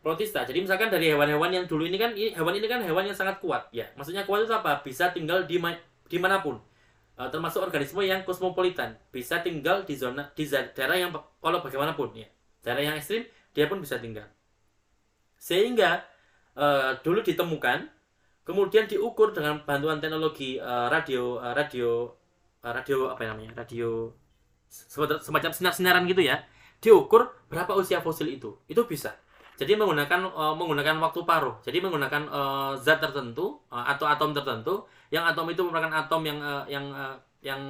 Protista. Jadi misalkan dari hewan-hewan yang dulu ini kan hewan yang sangat kuat ya. Maksudnya kuat itu apa? Bisa tinggal di manapun. Termasuk organisme yang kosmopolitan, bisa tinggal di daerah yang walau bagaimanapun ya. Daerah yang ekstrim dia pun bisa tinggal. Sehingga dulu ditemukan, kemudian diukur dengan bantuan teknologi radio semacam sinar-sinaran gitu ya, diukur berapa usia fosil itu bisa. Jadi menggunakan waktu paruh, jadi menggunakan zat tertentu atau atom tertentu, yang atom itu merupakan atom yang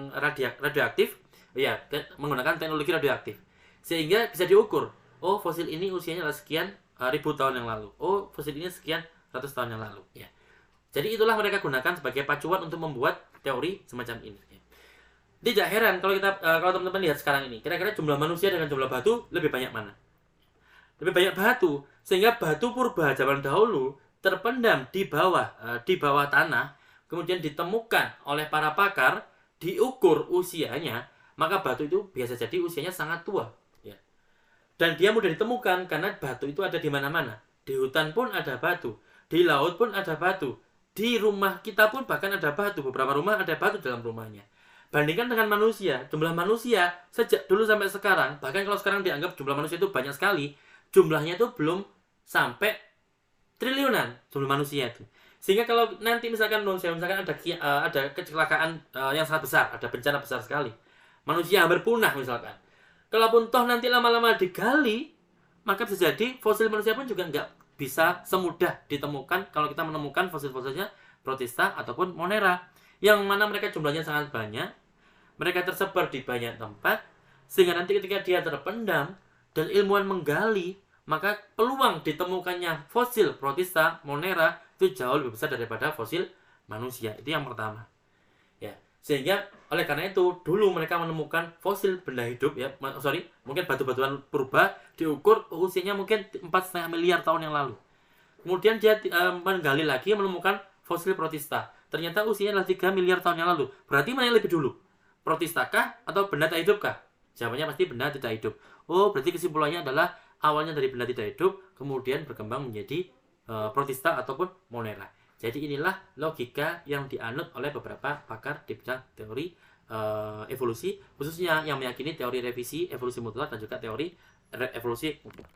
radioaktif ya, menggunakan teknologi radioaktif, sehingga bisa diukur, oh fosil ini usianya adalah sekian ribu tahun yang lalu, oh fosil ini sekian ratus tahun yang lalu ya. Jadi itulah mereka gunakan sebagai pacuan untuk membuat teori semacam ini ya. Tidak heran kalau teman-teman lihat sekarang ini, kira-kira jumlah manusia dengan jumlah batu lebih banyak mana? Lebih banyak batu, sehingga batu purba zaman dahulu terpendam di bawah tanah, kemudian ditemukan oleh para pakar, diukur usianya, maka batu itu biasa jadi usianya sangat tua, ya. Dan dia mudah ditemukan karena batu itu ada di mana-mana. Di hutan pun ada batu, di laut pun ada batu, di rumah kita pun bahkan ada batu. Beberapa rumah ada batu dalam rumahnya. Bandingkan dengan manusia, jumlah manusia sejak dulu sampai sekarang, bahkan kalau sekarang dianggap jumlah manusia itu banyak sekali, jumlahnya itu belum sampai triliunan jumlah manusia itu. Sehingga kalau nanti misalkan ada kecelakaan yang sangat besar, ada bencana besar sekali, manusia hampir punah misalkan. Kalaupun toh nanti lama-lama digali, maka bisa jadi fosil manusia pun juga nggak bisa semudah ditemukan kalau kita menemukan fosil-fosilnya Protista ataupun Monera, yang mana mereka jumlahnya sangat banyak, mereka tersebar di banyak tempat, sehingga nanti ketika dia terpendam dan ilmuwan menggali, maka peluang ditemukannya fosil Protista, Monera itu jauh lebih besar daripada fosil manusia. Itu yang pertama. Ya, sehingga oleh karena itu dulu mereka menemukan fosil benda hidup, ya, mungkin batu-batuan purba diukur usianya mungkin 4,5 miliar tahun yang lalu. Kemudian dia menggali lagi menemukan fosil Protista. Ternyata usianya adalah 3 miliar tahun yang lalu. Berarti mana yang lebih dulu? Protista kah atau benda tak hidup kah? Jawabannya pasti benda tidak hidup. Oh, berarti kesimpulannya adalah awalnya dari benda tidak hidup, kemudian berkembang menjadi Protista ataupun Monera. Jadi inilah logika yang dianut oleh beberapa pakar di bidang teori evolusi, khususnya yang meyakini teori revisi evolusi mutlak dan juga teori evolusi mutlak.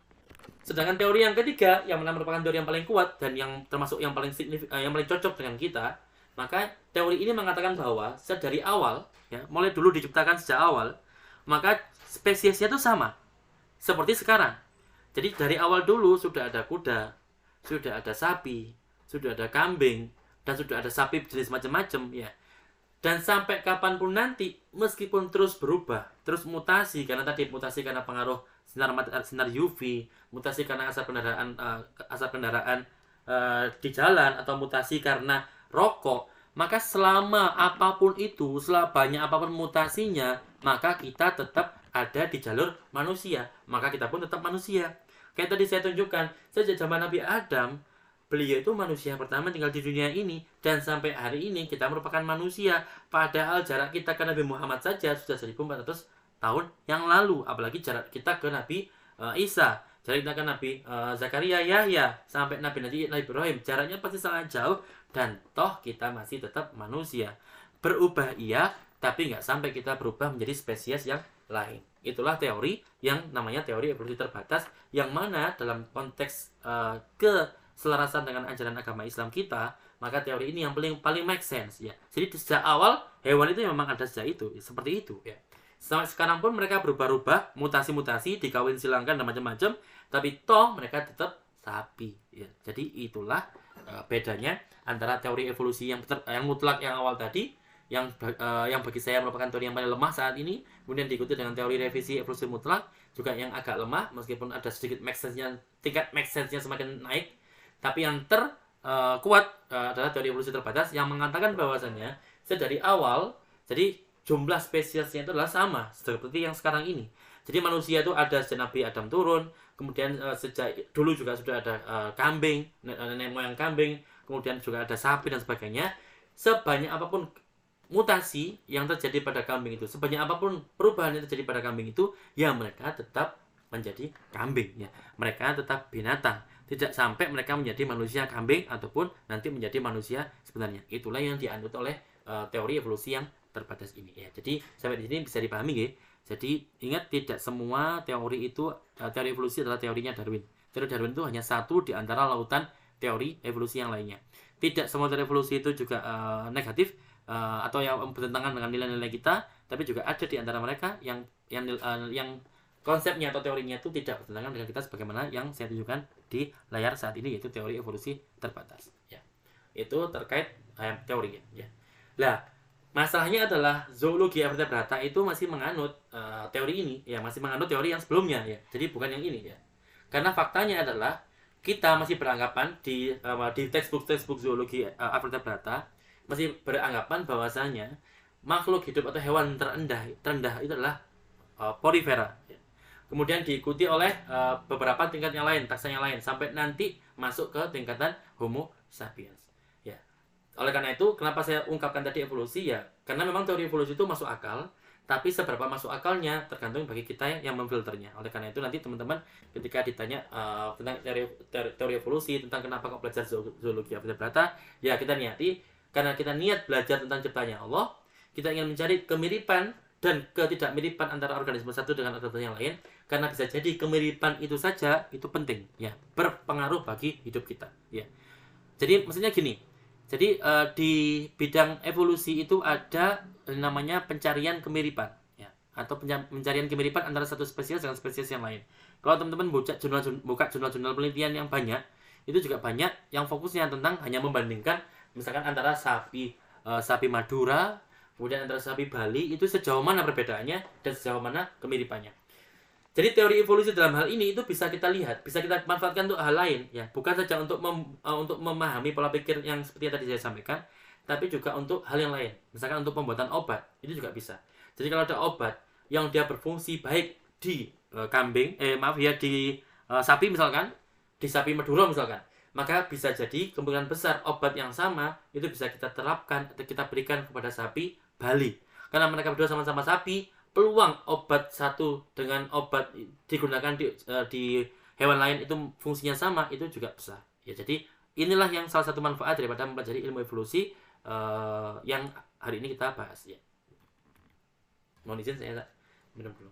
Sedangkan teori yang ketiga, yang merupakan teori yang paling kuat dan yang termasuk yang paling yang paling cocok dengan kita, maka teori ini mengatakan bahwa sedari awal, ya, mulai dulu diciptakan sejak awal, maka spesiesnya itu sama seperti sekarang. Jadi dari awal dulu sudah ada kuda, sudah ada sapi, sudah ada kambing, dan sudah ada sapi jenis macam-macam, ya. Dan sampai kapanpun nanti, meskipun terus berubah, terus mutasi karena pengaruh sinar UV, mutasi karena asap kendaraan di jalan, atau mutasi karena rokok, maka selama apapun itu, selama banyak apapun mutasinya, maka kita tetap ada di jalur manusia, maka kita pun tetap manusia. Kayak tadi saya tunjukkan, sejak zaman Nabi Adam, beliau itu manusia pertama tinggal di dunia ini, dan sampai hari ini kita merupakan manusia, padahal jarak kita ke Nabi Muhammad saja sudah 1400 tahun yang lalu, apalagi jarak kita ke Nabi Isa, jarak kita ke Nabi Zakaria, Yahya, sampai Nabi Ibrahim, jaraknya pasti sangat jauh, dan toh kita masih tetap manusia. Berubah iya, tapi nggak sampai kita berubah menjadi spesies yang lain. Itulah teori yang namanya teori evolusi terbatas, yang mana dalam konteks keselarasan dengan ajaran agama Islam kita, maka teori ini yang paling make sense, ya. Jadi sejak awal hewan itu memang ada sejak itu, seperti itu, ya. Sampai sekarang pun mereka berubah-ubah, mutasi-mutasi, dikawin silangkan dan macam-macam, tapi toh mereka tetap sapi, ya. Jadi itulah bedanya antara teori evolusi yang mutlak yang awal tadi, yang bagi saya merupakan teori yang paling lemah saat ini, kemudian diikuti dengan teori revisi evolusi mutlak juga yang agak lemah, meskipun ada sedikit make sense-nya, tingkat make sense-nya semakin naik, tapi yang terkuat adalah teori evolusi terbatas yang mengatakan bahwasannya sedari awal, jadi jumlah spesiesnya itu adalah sama seperti yang sekarang ini. Jadi manusia itu ada sejak Nabi Adam turun, kemudian sejak dulu juga sudah ada kambing, nenek moyang kambing, kemudian juga ada sapi dan sebagainya. Sebanyak apapun mutasi yang terjadi pada kambing itu, sebanyak apapun perubahan yang terjadi pada kambing itu, ya mereka tetap menjadi kambing, ya. Mereka tetap binatang, tidak sampai mereka menjadi manusia kambing ataupun nanti menjadi manusia sebenarnya. Itulah yang dianut oleh teori evolusi yang terbatas ini, ya. Jadi sampai di sini bisa dipahami, ya. Jadi ingat, tidak semua teori itu teori evolusi adalah teorinya Darwin. Teori Darwin itu hanya satu di antara lautan teori evolusi yang lainnya. Tidak semua teori evolusi itu juga negatif atau yang bertentangan dengan nilai-nilai kita, tapi juga ada di antara mereka yang konsepnya atau teorinya itu tidak bertentangan dengan kita, sebagaimana yang saya tunjukkan di layar saat ini, yaitu teori evolusi terbatas, ya. Itu terkait teorinya, ya. Lah, masalahnya adalah zoologi vertebrata itu masih menganut teori ini, ya, masih menganut teori yang sebelumnya, ya. Jadi bukan yang ini, ya. Karena faktanya adalah kita masih beranggapan di textbook zoologi vertebrata masih beranggapan bahwasanya makhluk hidup atau hewan terendah itu adalah porifera, ya. Kemudian diikuti oleh beberapa tingkat yang lain, taksa yang lain, sampai nanti masuk ke tingkatan Homo sapiens, ya. Oleh karena itu, kenapa saya ungkapkan tadi evolusi, ya, karena memang teori evolusi itu masuk akal, Tapi seberapa masuk akalnya tergantung bagi kita yang memfilternya. Oleh karena itu nanti teman-teman ketika ditanya tentang teori evolusi, tentang kenapa kok belajar zoologi vertebrata, ya kita niati karena kita niat belajar tentang ciptanya Allah, kita ingin mencari kemiripan dan ketidakmiripan antara organisme satu dengan organisme yang lain, karena bisa jadi kemiripan itu saja itu penting ya, berpengaruh bagi hidup kita ya. Jadi maksudnya gini, jadi di bidang evolusi itu ada namanya pencarian kemiripan ya, atau pencarian kemiripan antara satu spesies dengan spesies yang lain. Kalau teman-teman buka jurnal-jurnal penelitian yang banyak, itu juga banyak yang fokusnya tentang hanya membandingkan misalkan antara sapi Madura kemudian antara sapi Bali itu sejauh mana perbedaannya dan sejauh mana kemiripannya. Jadi teori evolusi dalam hal ini itu bisa kita lihat, bisa kita manfaatkan untuk hal lain ya, bukan saja untuk untuk memahami pola pikir yang seperti yang tadi saya sampaikan, tapi juga untuk hal yang lain. Misalkan untuk pembuatan obat, itu juga bisa. Jadi kalau ada obat yang dia berfungsi baik di di sapi misalkan, di sapi Madura misalkan, maka bisa jadi kemungkinan besar obat yang sama itu bisa kita terapkan atau kita berikan kepada sapi Bali. Karena mereka berdua sama-sama sapi, peluang obat satu dengan obat digunakan di hewan lain itu fungsinya sama, itu juga besar ya. Jadi inilah yang salah satu manfaat daripada mempelajari ilmu evolusi yang hari ini kita bahas ya. Mohon izin saya minum dulu.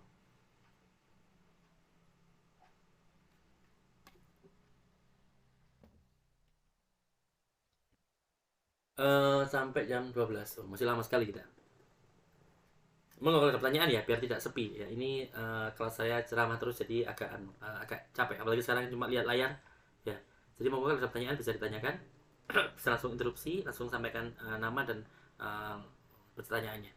Sampai jam 12. Masih lama sekali kita. Monggo kalau ada pertanyaan ya, biar tidak sepi ya. Ini kalau saya ceramah terus jadi agak capek, apalagi sekarang cuma lihat layar ya. Jadi monggo kalau ada pertanyaan bisa ditanyakan. Bisa langsung interupsi, langsung sampaikan nama dan pertanyaannya.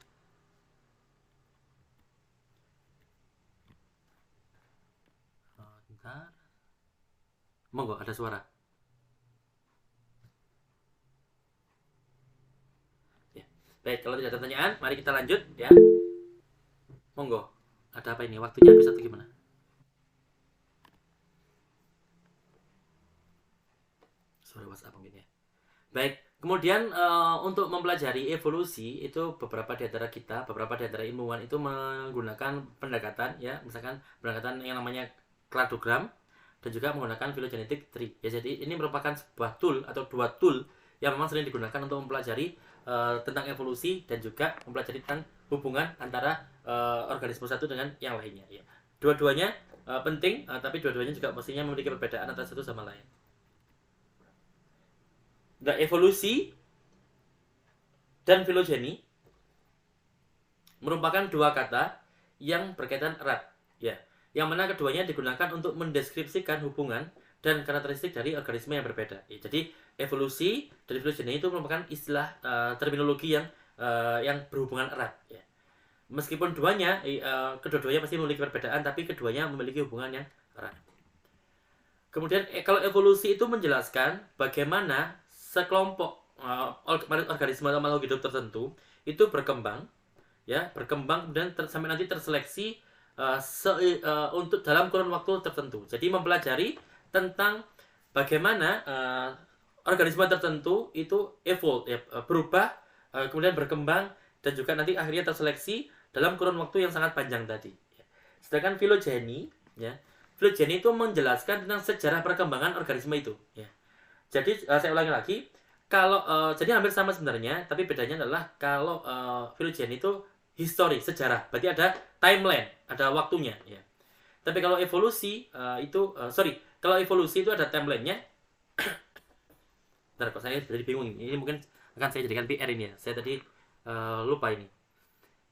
Bentar. Monggo, ada suara. Ya. Baik, kalau tidak ada pertanyaan, mari kita lanjut ya. Monggo, ada apa ini? Waktunya habis atau gimana? Suara WhatsApp mungkin ya. Baik, kemudian untuk mempelajari evolusi itu beberapa di antara ilmuwan itu menggunakan pendekatan ya, misalkan pendekatan yang namanya kladogram dan juga menggunakan phylogenetic tree. Ya, jadi ini merupakan sebuah tool atau dua tool yang memang sering digunakan untuk mempelajari tentang evolusi dan juga mempelajari tentang hubungan antara organisme satu dengan yang lainnya ya. Dua-duanya penting, tapi dua-duanya juga mestinya memiliki perbedaan antara satu sama lain. Nah, evolusi dan filogeni merupakan dua kata yang berkaitan erat ya, yang mana keduanya digunakan untuk mendeskripsikan hubungan dan karakteristik dari organisme yang berbeda ya. Jadi evolusi dan filogeni itu merupakan istilah terminologi yang berhubungan erat ya. Meskipun kedua-duanya pasti memiliki perbedaan, tapi keduanya memiliki hubungan yang erat. Kemudian kalau evolusi itu menjelaskan bagaimana sekelompok organisme atau makhluk hidup tertentu itu berkembang kemudian sampai nanti terseleksi untuk dalam kurun waktu tertentu. Jadi mempelajari tentang bagaimana organisme tertentu itu berubah, kemudian berkembang dan juga nanti akhirnya terseleksi dalam kurun waktu yang sangat panjang tadi. Sedangkan filogeni itu menjelaskan tentang sejarah perkembangan organisme itu ya. Jadi saya ulangi lagi, kalau jadi hampir sama sebenarnya, tapi bedanya adalah kalau filogeni itu histori, sejarah, berarti ada timeline, ada waktunya ya. Tapi kalau evolusi kalau evolusi itu ada timelinenya. Bentar, kok saya jadi bingung ini mungkin akan saya jadikan PR ini ya. Saya tadi lupa ini.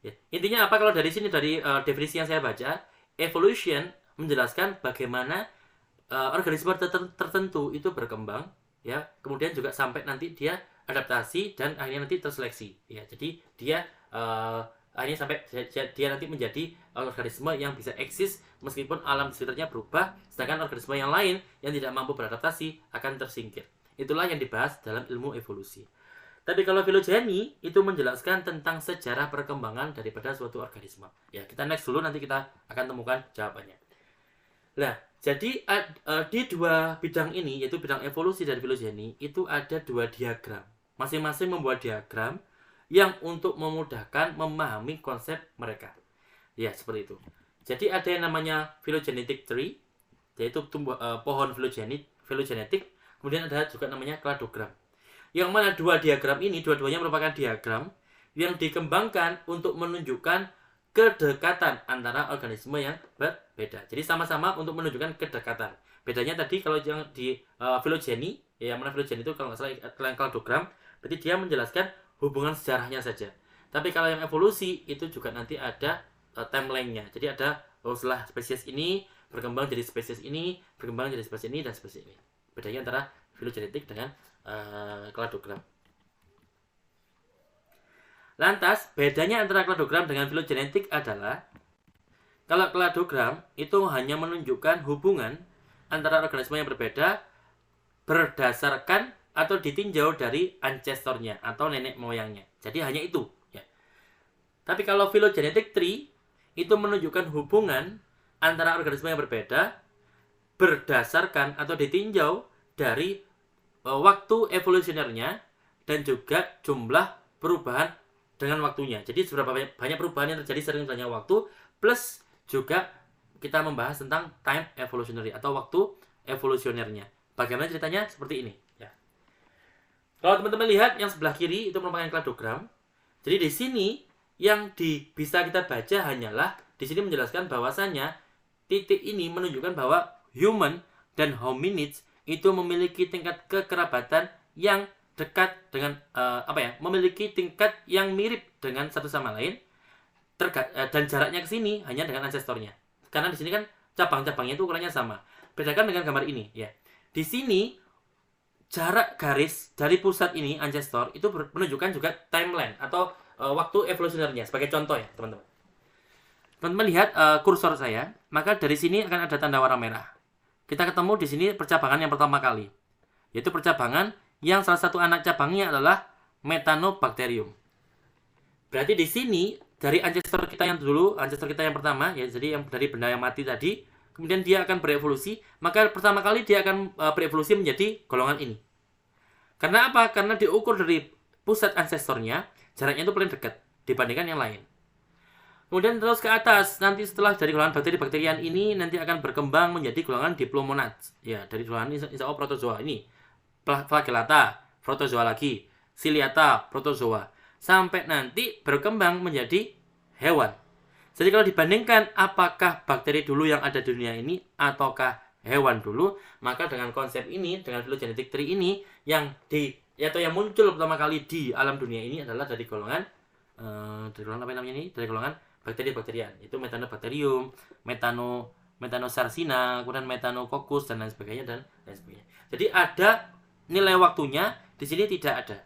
Ya. Intinya apa kalau dari sini, dari definisi yang saya baca, evolution menjelaskan bagaimana organisme tertentu itu berkembang ya, kemudian juga sampai nanti dia adaptasi dan akhirnya nanti terseleksi ya. Jadi dia akhirnya sampai dia nanti menjadi organisme yang bisa eksis meskipun alam sekitarnya berubah, sedangkan organisme yang lain yang tidak mampu beradaptasi akan tersingkir. Itulah yang dibahas dalam ilmu evolusi. Tapi kalau filogeni itu menjelaskan tentang sejarah perkembangan daripada suatu organisme. Ya, kita next dulu, nanti kita akan temukan jawabannya. Nah, jadi di dua bidang ini, yaitu bidang evolusi dan filogeni, itu ada dua diagram. Masing-masing membuat diagram yang untuk memudahkan memahami konsep mereka. Ya, seperti itu. Jadi ada yang namanya phylogenetic tree, yaitu pohon phylogenetik. Kemudian ada juga namanya kladogram. Yang mana dua diagram ini, dua-duanya merupakan diagram yang dikembangkan untuk menunjukkan kedekatan antara organisme yang berbeda. Jadi sama-sama untuk menunjukkan kedekatan. Bedanya tadi kalau yang di filogeni, yang mana filogeni itu kalau nggak salah kladogram, berarti dia menjelaskan hubungan sejarahnya saja. Tapi kalau yang evolusi itu juga nanti ada timeline-nya. Jadi ada setelah spesies ini berkembang jadi spesies ini, berkembang jadi spesies ini dan spesies ini. Bedanya antara filogenetik dengan kladogram. Lantas, bedanya antara kladogram dengan filogenetik adalah kalau kladogram itu hanya menunjukkan hubungan antara organisme yang berbeda berdasarkan atau ditinjau dari ancestornya atau nenek moyangnya. Jadi hanya itu. Ya. Tapi kalau phylogenetic tree itu menunjukkan hubungan antara organisme yang berbeda berdasarkan atau ditinjau dari waktu evolusionernya dan juga jumlah perubahan dengan waktunya. Jadi seberapa banyak perubahan yang terjadi sering banyak waktu, plus juga kita membahas tentang time evolutionary atau waktu evolusionernya. Bagaimana ceritanya? Seperti ini. Ya. Kalau teman-teman lihat yang sebelah kiri itu merupakan kladogram. Jadi di sini yang bisa kita baca hanyalah di sini menjelaskan bahwasannya titik ini menunjukkan bahwa human dan hominids itu memiliki tingkat kekerabatan yang dekat dengan memiliki tingkat yang mirip dengan satu sama lain dan jaraknya ke sini hanya dengan ancestornya. Karena di sini kan cabang-cabangnya itu ukurannya sama. Bedakan dengan gambar ini ya. Di sini jarak garis dari pusat ini ancestor itu menunjukkan juga timeline atau waktu evolusionernya sebagai contoh ya, teman-teman. Teman-teman lihat kursor saya, maka dari sini akan ada tanda warna merah. Kita ketemu di sini percabangan yang pertama kali, yaitu percabangan yang salah satu anak cabangnya adalah Methanobacterium. Berarti di sini dari ancestor kita yang pertama, ya jadi yang dari benda yang mati tadi, kemudian dia akan berevolusi, maka pertama kali dia akan berevolusi menjadi golongan ini. Karena apa? Karena diukur dari pusat ancestornya, jaraknya itu paling dekat dibandingkan yang lain. Kemudian terus ke atas, nanti setelah dari golongan bakteri-bakterian ini nanti akan berkembang menjadi golongan Diplomonads. Ya, dari golongan insya Allah protozoa ini. Flagellata, protozoa lagi. Ciliata, protozoa. Sampai nanti berkembang menjadi hewan. Jadi kalau dibandingkan apakah bakteri dulu yang ada di dunia ini ataukah hewan dulu, maka dengan konsep ini, dengan phylogenetic tree ini yang muncul pertama kali di alam dunia ini adalah dari golongan dari golongan bakteri-bakterian, itu Methanobacterium, Methanosarsina, kemudian Methanococcus dan lain sebagainya dan lain sebagainya. Jadi ada nilai waktunya, di sini tidak ada.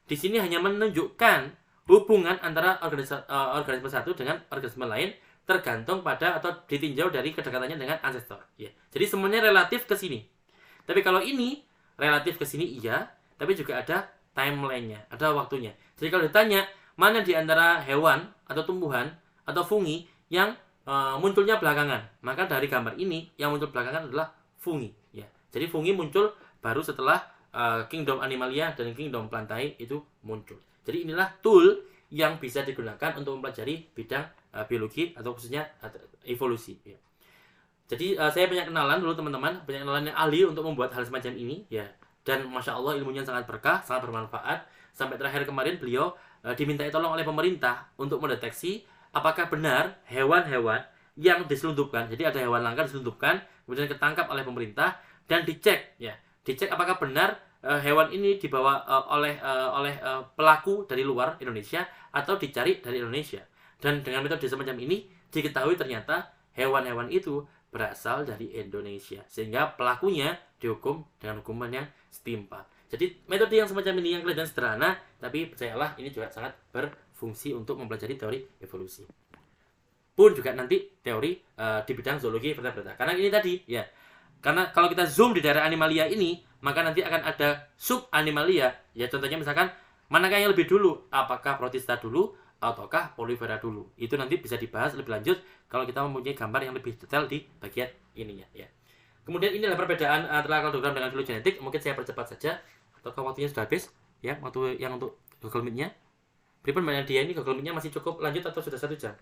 Di sini hanya menunjukkan hubungan antara organisme satu dengan organisme lain tergantung pada atau ditinjau dari kedekatannya dengan ancestor. Ya. Jadi semuanya relatif ke sini. Tapi kalau ini relatif ke sini iya, tapi juga ada timeline-nya, ada waktunya. Jadi kalau ditanya mana di antara hewan atau tumbuhan atau fungi yang munculnya belakangan, maka dari gambar ini yang muncul belakangan adalah fungi. Ya. Jadi fungi muncul baru setelah Kingdom Animalia dan Kingdom Plantae itu muncul. Jadi inilah tool yang bisa digunakan untuk mempelajari bidang biologi atau khususnya evolusi. Ya. Jadi saya banyak kenalan dulu teman-teman, banyak kenalan yang ahli untuk membuat hal semacam ini. Ya. Dan Masya Allah ilmunya sangat berkah, sangat bermanfaat. Sampai terakhir kemarin beliau dimintai tolong oleh pemerintah untuk mendeteksi apakah benar hewan-hewan yang diselundupkan. Jadi ada hewan langka diselundupkan, kemudian ketangkap oleh pemerintah dan dicek. Ya. Dicek apakah benar hewan ini dibawa oleh pelaku dari luar Indonesia atau dicari dari Indonesia. Dan dengan metode semacam ini diketahui ternyata hewan-hewan itu berasal dari Indonesia, sehingga pelakunya dihukum dengan hukuman yang setimpal. Jadi metode yang semacam ini yang kelihatan sederhana, tapi percayalah ini juga sangat berfungsi untuk mempelajari teori evolusi. Pun juga nanti teori di bidang zoologi vertebrata. Karena ini tadi ya. Karena kalau kita zoom di daerah animalia ini, maka nanti akan ada sub animalia. Ya contohnya misalkan manakah yang lebih dulu? Apakah protista dulu ataukah polifera dulu? Itu nanti bisa dibahas lebih lanjut kalau kita mempunyai gambar yang lebih detail di bagian ininya ya. Kemudian inilah perbedaan antara kladogram dengan filogenetik. Mungkin saya percepat saja. Ataukah waktunya sudah habis? Ya, waktu yang untuk Google Meet-nya. Pripun Mbak Nadia, ini Google Meet-nya masih cukup lanjut atau sudah 1 jam?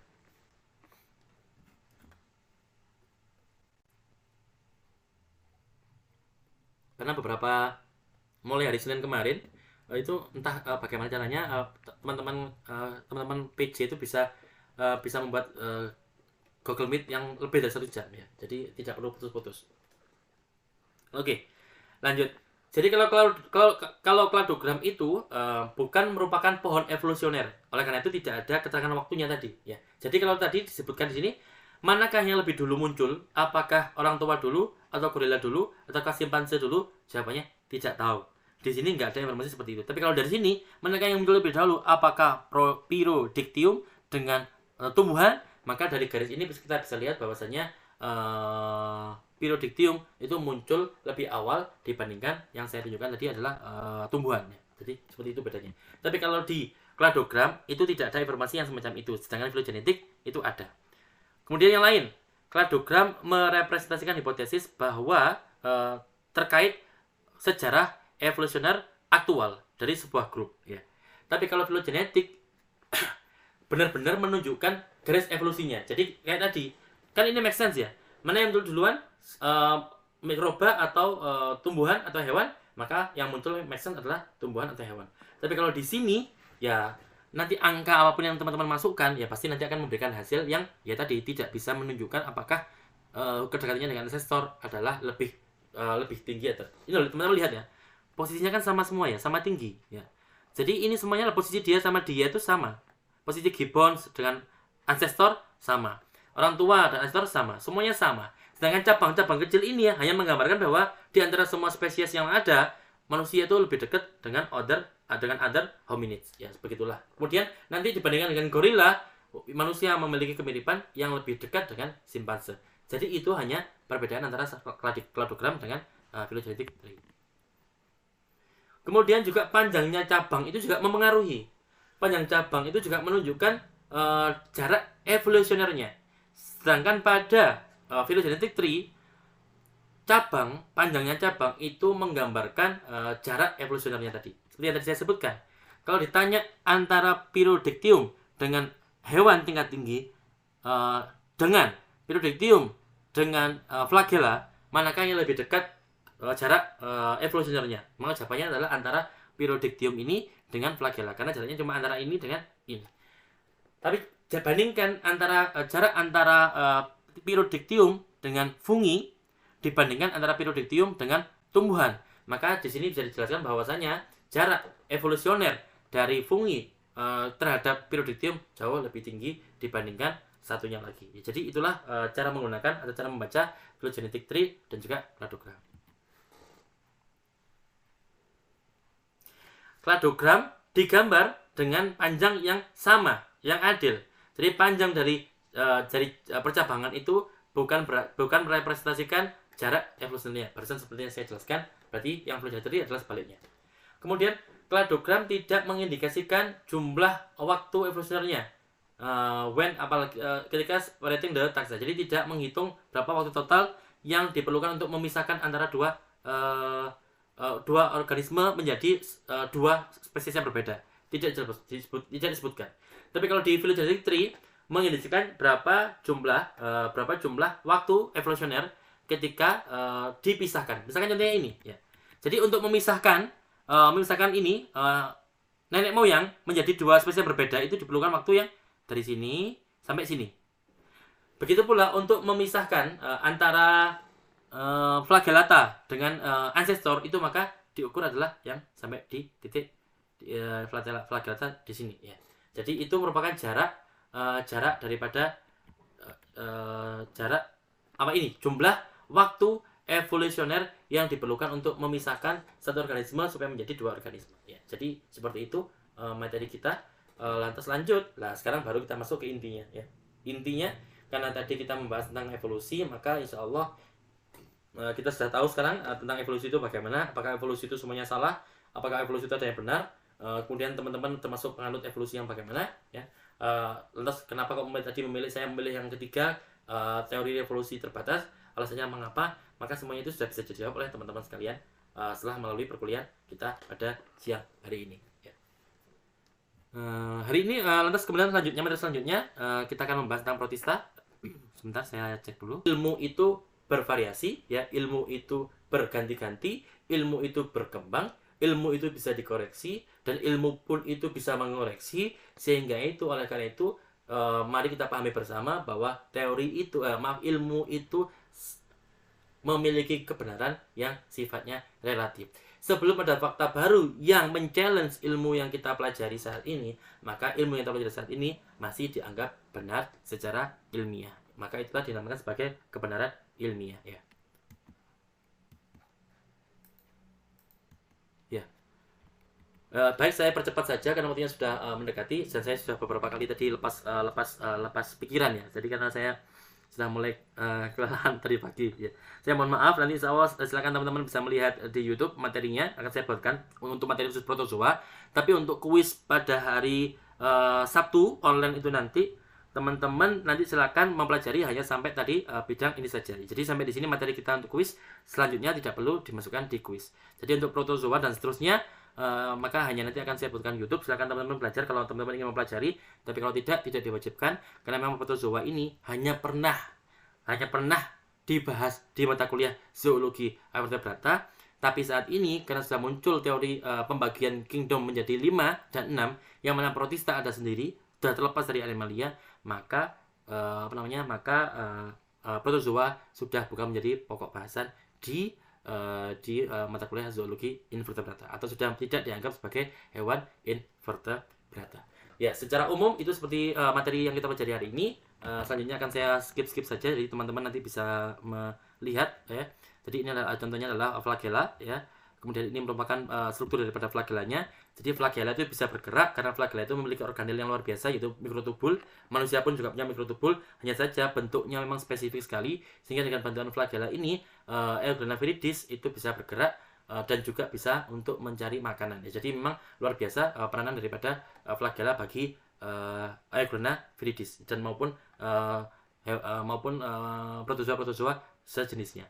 Karena beberapa mulai hari Senin kemarin itu entah bagaimana caranya teman-teman PJ itu bisa membuat Google Meet yang lebih dari 1 jam ya. Jadi tidak perlu putus-putus. Oke, lanjut. Jadi kalau kladogram itu bukan merupakan pohon evolusioner. Oleh karena itu tidak ada keterangan waktunya tadi ya. Jadi kalau tadi disebutkan di sini, manakah yang lebih dulu muncul? Apakah orang tua dulu atau gorila dulu ataukah simpanse dulu? Jawabannya tidak tahu. Di sini nggak ada informasi seperti itu. Tapi kalau dari sini, manakah yang muncul lebih dahulu? Apakah Pyrodictyum dengan tumbuhan? Maka dari garis ini kita bisa lihat bahwasanya Pyrodictyum itu muncul lebih awal dibandingkan yang saya tunjukkan tadi adalah tumbuhan. Jadi seperti itu bedanya. Tapi kalau di kladogram itu tidak ada informasi yang semacam itu. Sedangkan filogenetik itu ada. Kemudian yang lain, kladogram merepresentasikan hipotesis bahwa terkait sejarah evolusioner aktual dari sebuah grup. Ya. Tapi kalau filogenetik benar-benar menunjukkan garis evolusinya. Jadi kayak tadi, kan ini make sense ya. Mana yang muncul duluan, mikroba atau tumbuhan atau hewan, maka yang muncul make sense adalah tumbuhan atau hewan. Tapi kalau di sini ya nanti angka apapun yang teman-teman masukkan ya pasti nanti akan memberikan hasil yang ya tadi tidak bisa menunjukkan apakah kedekatannya dengan ancestor adalah lebih tinggi atau ini loh, teman-teman lihat ya, posisinya kan sama semua ya, sama tinggi ya. Jadi ini semuanya posisi dia sama dia itu sama, posisi gibbons dengan ancestor sama, orang tua dan ancestor sama, semuanya sama. Sedangkan cabang-cabang kecil ini ya hanya menggambarkan bahwa di antara semua spesies yang ada, manusia itu lebih dekat dengan other hominids ya, begitulah. Kemudian nanti dibandingkan dengan gorila, manusia memiliki kemiripan yang lebih dekat dengan simpanse. Jadi itu hanya perbedaan antara kladogram dengan phylogenetic tree. Kemudian juga panjangnya cabang itu juga mempengaruhi. Panjang cabang itu juga menunjukkan jarak evolusionernya. Sedangkan pada phylogenetic tree, panjangnya cabang itu menggambarkan jarak evolusionernya tadi. Seperti yang tadi saya sebutkan. Kalau ditanya antara Pyrodictyum dengan hewan tingkat tinggi dengan Pyrodictyum dengan flagella, manakah yang lebih dekat jarak evolusionernya? Maka jawabannya adalah antara Pyrodictyum ini dengan flagella, karena jaraknya cuma antara ini dengan ini. Tapi bandingkan jarak antara Pyrodictyum dengan fungi dibandingkan antara Pyrodictyum dengan tumbuhan, maka di sini bisa dijelaskan bahwasanya jarak evolusioner dari fungi terhadap Pyrodictyum jauh lebih tinggi dibandingkan satunya lagi. Jadi itulah cara menggunakan atau cara membaca phylogenetic tree dan juga kladogram. Kladogram digambar dengan panjang yang sama, yang adil. Jadi panjang dari percabangan itu bukan merepresentasikan jarak evolusinya. Barusan seperti yang saya jelaskan, berarti yang phylogenetic tree adalah sebaliknya. Kemudian kladogram tidak mengindikasikan jumlah waktu evolusionernya. Ketika rating the taxa, jadi tidak menghitung berapa waktu total yang diperlukan untuk memisahkan antara dua organisme menjadi dua spesies yang berbeda. Tidak disebutkan. Tapi kalau di phylogenetic tree mengindikasikan berapa jumlah waktu evolusioner ketika dipisahkan. Misalkan contohnya ini ya. Jadi untuk memisahkan ini nenek moyang menjadi dua spesies yang berbeda itu diperlukan waktu yang dari sini sampai sini. Begitu pula untuk memisahkan antara flagellata dengan ancestor itu, maka diukur adalah yang sampai di titik flagellata di sini ya. Jadi itu merupakan jarak daripada jumlah waktu evolusioner yang diperlukan untuk memisahkan satu organisme supaya menjadi dua organisme ya. Jadi seperti itu materi kita. Lantas lanjut. Nah, sekarang baru kita masuk ke intinya ya. Intinya karena tadi kita membahas tentang evolusi, maka insya Allah kita sudah tahu sekarang tentang evolusi itu bagaimana. Apakah evolusi itu semuanya salah? Apakah evolusi itu ada yang benar? Kemudian teman-teman termasuk penganut evolusi yang bagaimana ya. Lantas kenapa kok saya memilih yang ketiga, teori evolusi terbatas? Alasannya mengapa? Maka semuanya itu sudah bisa dijawab oleh teman-teman sekalian setelah melalui perkuliahan kita pada siang hari ini ya. Hari ini lantas kemudian materi selanjutnya kita akan membahas tentang protista. Sebentar saya cek dulu. Ilmu itu bervariasi, ya. Ilmu itu berganti-ganti, ilmu itu berkembang, ilmu itu bisa dikoreksi, dan ilmu pun itu bisa mengoreksi. Sehingga itu, oleh karena itu, mari kita pahami bersama bahwa ilmu itu memiliki kebenaran yang sifatnya relatif. Sebelum ada fakta baru yang men-challenge ilmu yang kita pelajari saat ini, maka ilmu yang kita pelajari saat ini masih dianggap benar secara ilmiah. Maka itulah dinamakan sebagai kebenaran ilmiah, ya. Ya. Baik, saya percepat saja karena waktunya sudah mendekati, dan saya sudah beberapa kali tadi lepas pikiran, ya. Jadi karena saya sudah mulai kelelahan tadi pagi, ya. Saya mohon maaf, nanti insya Allah silakan teman-teman bisa melihat di YouTube materinya akan saya buatkan untuk materi khusus protozoa. Tapi untuk kuis pada hari Sabtu online itu nanti teman-teman nanti silakan mempelajari hanya sampai tadi bidang ini saja. Jadi sampai di sini materi kita untuk kuis, selanjutnya tidak perlu dimasukkan di kuis. Jadi untuk protozoa dan seterusnya maka hanya nanti akan saya buatkan YouTube. Silakan teman-teman belajar kalau teman-teman ingin mempelajari, tapi kalau tidak diwajibkan karena memang protozoa ini hanya pernah dibahas di mata kuliah zoologi vertebrata. Tapi saat ini karena sudah muncul teori pembagian kingdom menjadi 5 dan 6 yang mana protista ada sendiri, sudah terlepas dari animalia, maka protozoa sudah bukan menjadi pokok bahasan di mata kuliah zoologi invertebrata atau sudah tidak dianggap sebagai hewan invertebrata. Ya, secara umum itu seperti materi yang kita pelajari hari ini. Selanjutnya akan saya skip saja, jadi teman-teman nanti bisa melihat, ya. Jadi ini adalah contohnya adalah flagella, ya. Kemudian ini merupakan struktur daripada flagellanya. Jadi flagella itu bisa bergerak karena flagella itu memiliki organel yang luar biasa, yaitu mikrotubul. Manusia pun juga punya mikrotubul, hanya saja bentuknya memang spesifik sekali, sehingga dengan bantuan flagella ini Euglena viridis itu bisa bergerak dan juga bisa untuk mencari makanan. Ya, jadi memang luar biasa peranan daripada flagella bagi Euglena viridis dan maupun protozoa sejenisnya.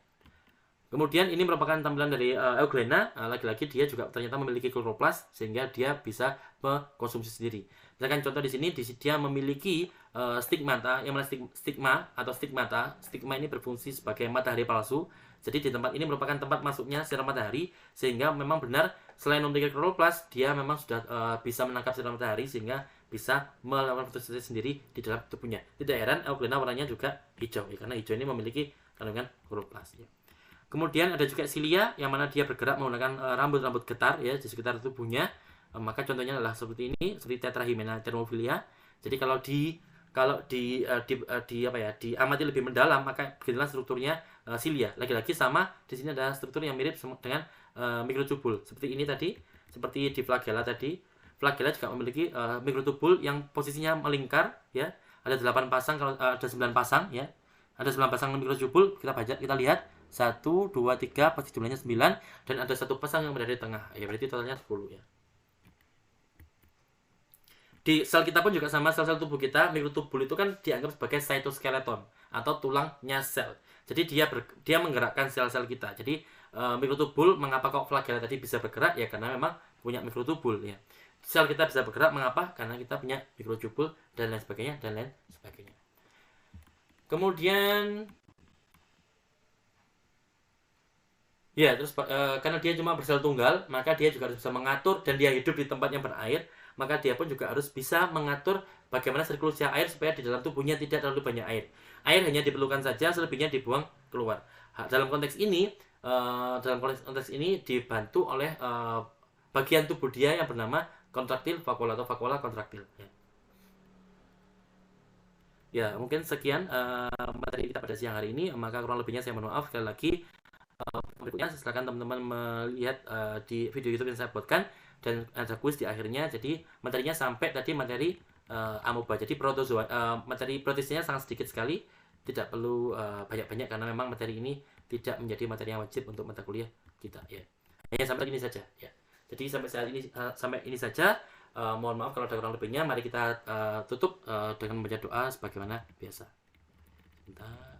Kemudian ini merupakan tampilan dari Euglena. Lagi-lagi dia juga ternyata memiliki kloroplas sehingga dia bisa mengkonsumsi sendiri. Misalkan contoh di sini dia memiliki stigmata, yang mana stigma ini berfungsi sebagai matahari palsu. Jadi di tempat ini merupakan tempat masuknya sinar matahari, sehingga memang benar selain memiliki kloroplas, dia memang sudah bisa menangkap sinar matahari sehingga bisa melakukan fotosintesa sendiri di dalam tubuhnya. Tidak heran Euglena warnanya juga hijau, ya, karena hijau ini memiliki kandungan kloroplas, ya. Kemudian ada juga silia yang mana dia bergerak menggunakan rambut-rambut getar, ya, di sekitar tubuhnya. Maka contohnya adalah seperti ini, seperti Tetrahymena thermophilia. Jadi kalau diamati lebih mendalam, maka beginilah strukturnya silia. Lagi-lagi sama, di sini ada struktur yang mirip dengan mikrotubul. Seperti ini tadi, seperti di flagella tadi. Flagella juga memiliki mikrotubul yang posisinya melingkar, ya. Ada 8 pasang, kalau ada 9 pasang, ya. Ada 9 pasang mikrotubul, kita lihat 1, 2, 3, pasti jumlahnya 9, dan ada satu pasang yang berada di tengah, ya, berarti totalnya 10, ya. Di sel kita pun juga sama, sel-sel tubuh kita, mikrotubul itu kan dianggap sebagai cytoskeleton atau tulangnya sel. Jadi dia menggerakkan sel-sel kita. Jadi mikrotubul, mengapa kok flagella tadi bisa bergerak? Ya karena memang punya mikrotubul, ya. Sel kita bisa bergerak, mengapa? Karena kita punya mikrotubul dan lain sebagainya. Kemudian ya, terus karena dia cuma bersel tunggal, maka dia juga harus bisa mengatur, dan dia hidup di tempat yang berair, maka dia pun juga harus bisa mengatur bagaimana sirkulasi air supaya di dalam tubuhnya tidak terlalu banyak air. Air hanya diperlukan saja, selebihnya dibuang keluar. Dalam konteks ini dibantu oleh bagian tubuh dia yang bernama kontraktil vakuola atau vakuola kontraktil. Ya, mungkin sekian materi kita pada siang hari ini. Maka kurang lebihnya saya mohon maaf sekali lagi. Berikutnya silakan teman-teman melihat di video YouTube yang saya buatkan, dan ada kuis di akhirnya. Jadi materinya sampai tadi materi amoeba. Jadi protozoa, materi protisinya sangat sedikit sekali, tidak perlu banyak-banyak karena memang materi ini tidak menjadi materi yang wajib untuk mata kuliah kita, ya. Hanya sampai ini saja, ya. Jadi sampai ini saja. Mohon maaf kalau ada kurang lebihnya. Mari kita tutup dengan membaca doa sebagaimana biasa. Bentar.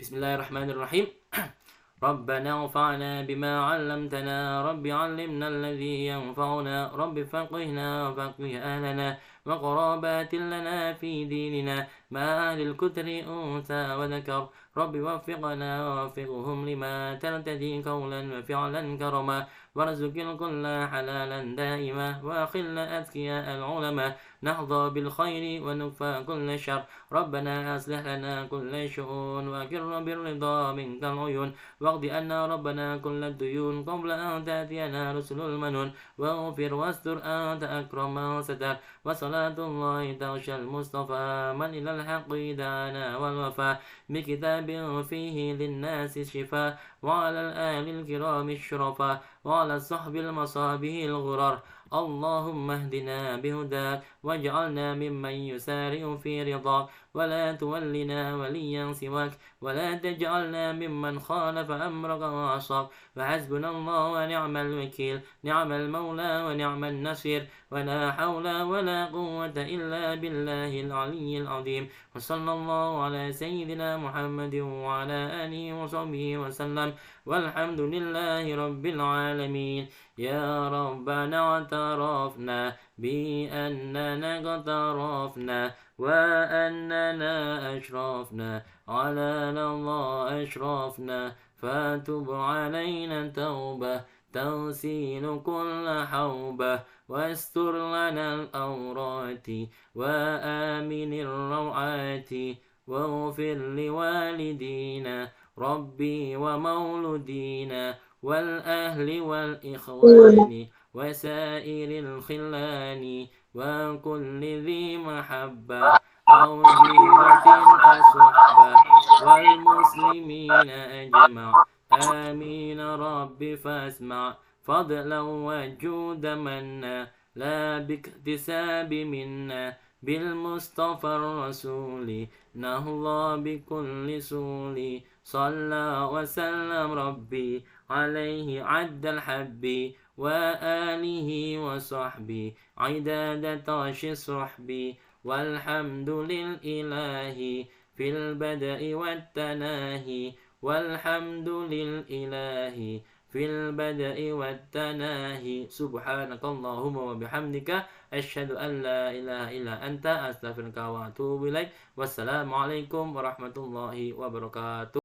Bismillahirrahmanirrahim. ربنا انفعنا بما علمتنا رب علمنا الذي ينفعنا رب فقهنا وفقه أهلنا وقرابات لنا في ديننا مع أهل الكتر أنثى وذكر رب وفقنا ووفقهم لما ترتدي قولا وفعلا كرما وارزق الكل حلالا دائما وأخل أذكياء العلماء نحظى بالخير ونكفى كل شر ربنا أصلح لنا كل شؤون وأقر بالرضا منك العيون واقض أنا ربنا كل الديون قبل أن تأتينا رسل المنون واغفر واستر أنت أكرم من ستر وصلاة الله تغشى المصطفى من إلى الحق دعانا والوفاء بكتاب فيه للناس الشفاء وعلى الآل الكرام الشرفاء وعلى الصحب المصابه الغرر اللهم اهدنا بهداك واجعلنا ممن يسارع في رضاك ولا تولنا وليا سواك ولا تجعلنا ممن خالف أمرك وعصاك فحسبنا الله ونعم الوكيل نعم المولى ونعم النصير ولا حول ولا قوة إلا بالله العلي العظيم وصلى الله على سيدنا محمد وعلى آله وصحبه وسلم والحمد لله رب العالمين يا ربنا اعترفنا بأننا اقترفنا وأننا أشرفنا على الله أشرفنا فتب علينا توبة تغسل كل حوبة واستر لنا الأورات وآمن الروعات واغفر لوالدينا ربي ومولودينا والأهل والإخوان وسائر الخلان وكل ذي محبة أو جهة أصحبة والمسلمين أجمع آمين رب فاسمع فضلا وجود منا لا باكتساب منا بالمصطفى الرسول نهضى بكل سول صلى وسلم ربي عليه عد الحب وآله وصحبه عداد طاش الصحب والحمد للإله في البدء والتناهي والحمد للإله في البدء والتناهي سبحانك اللهم وبحمدك أشهد أن لا إله إلا أنت أستغفرك وأتوب إليك والسلام عليكم ورحمة الله وبركاته.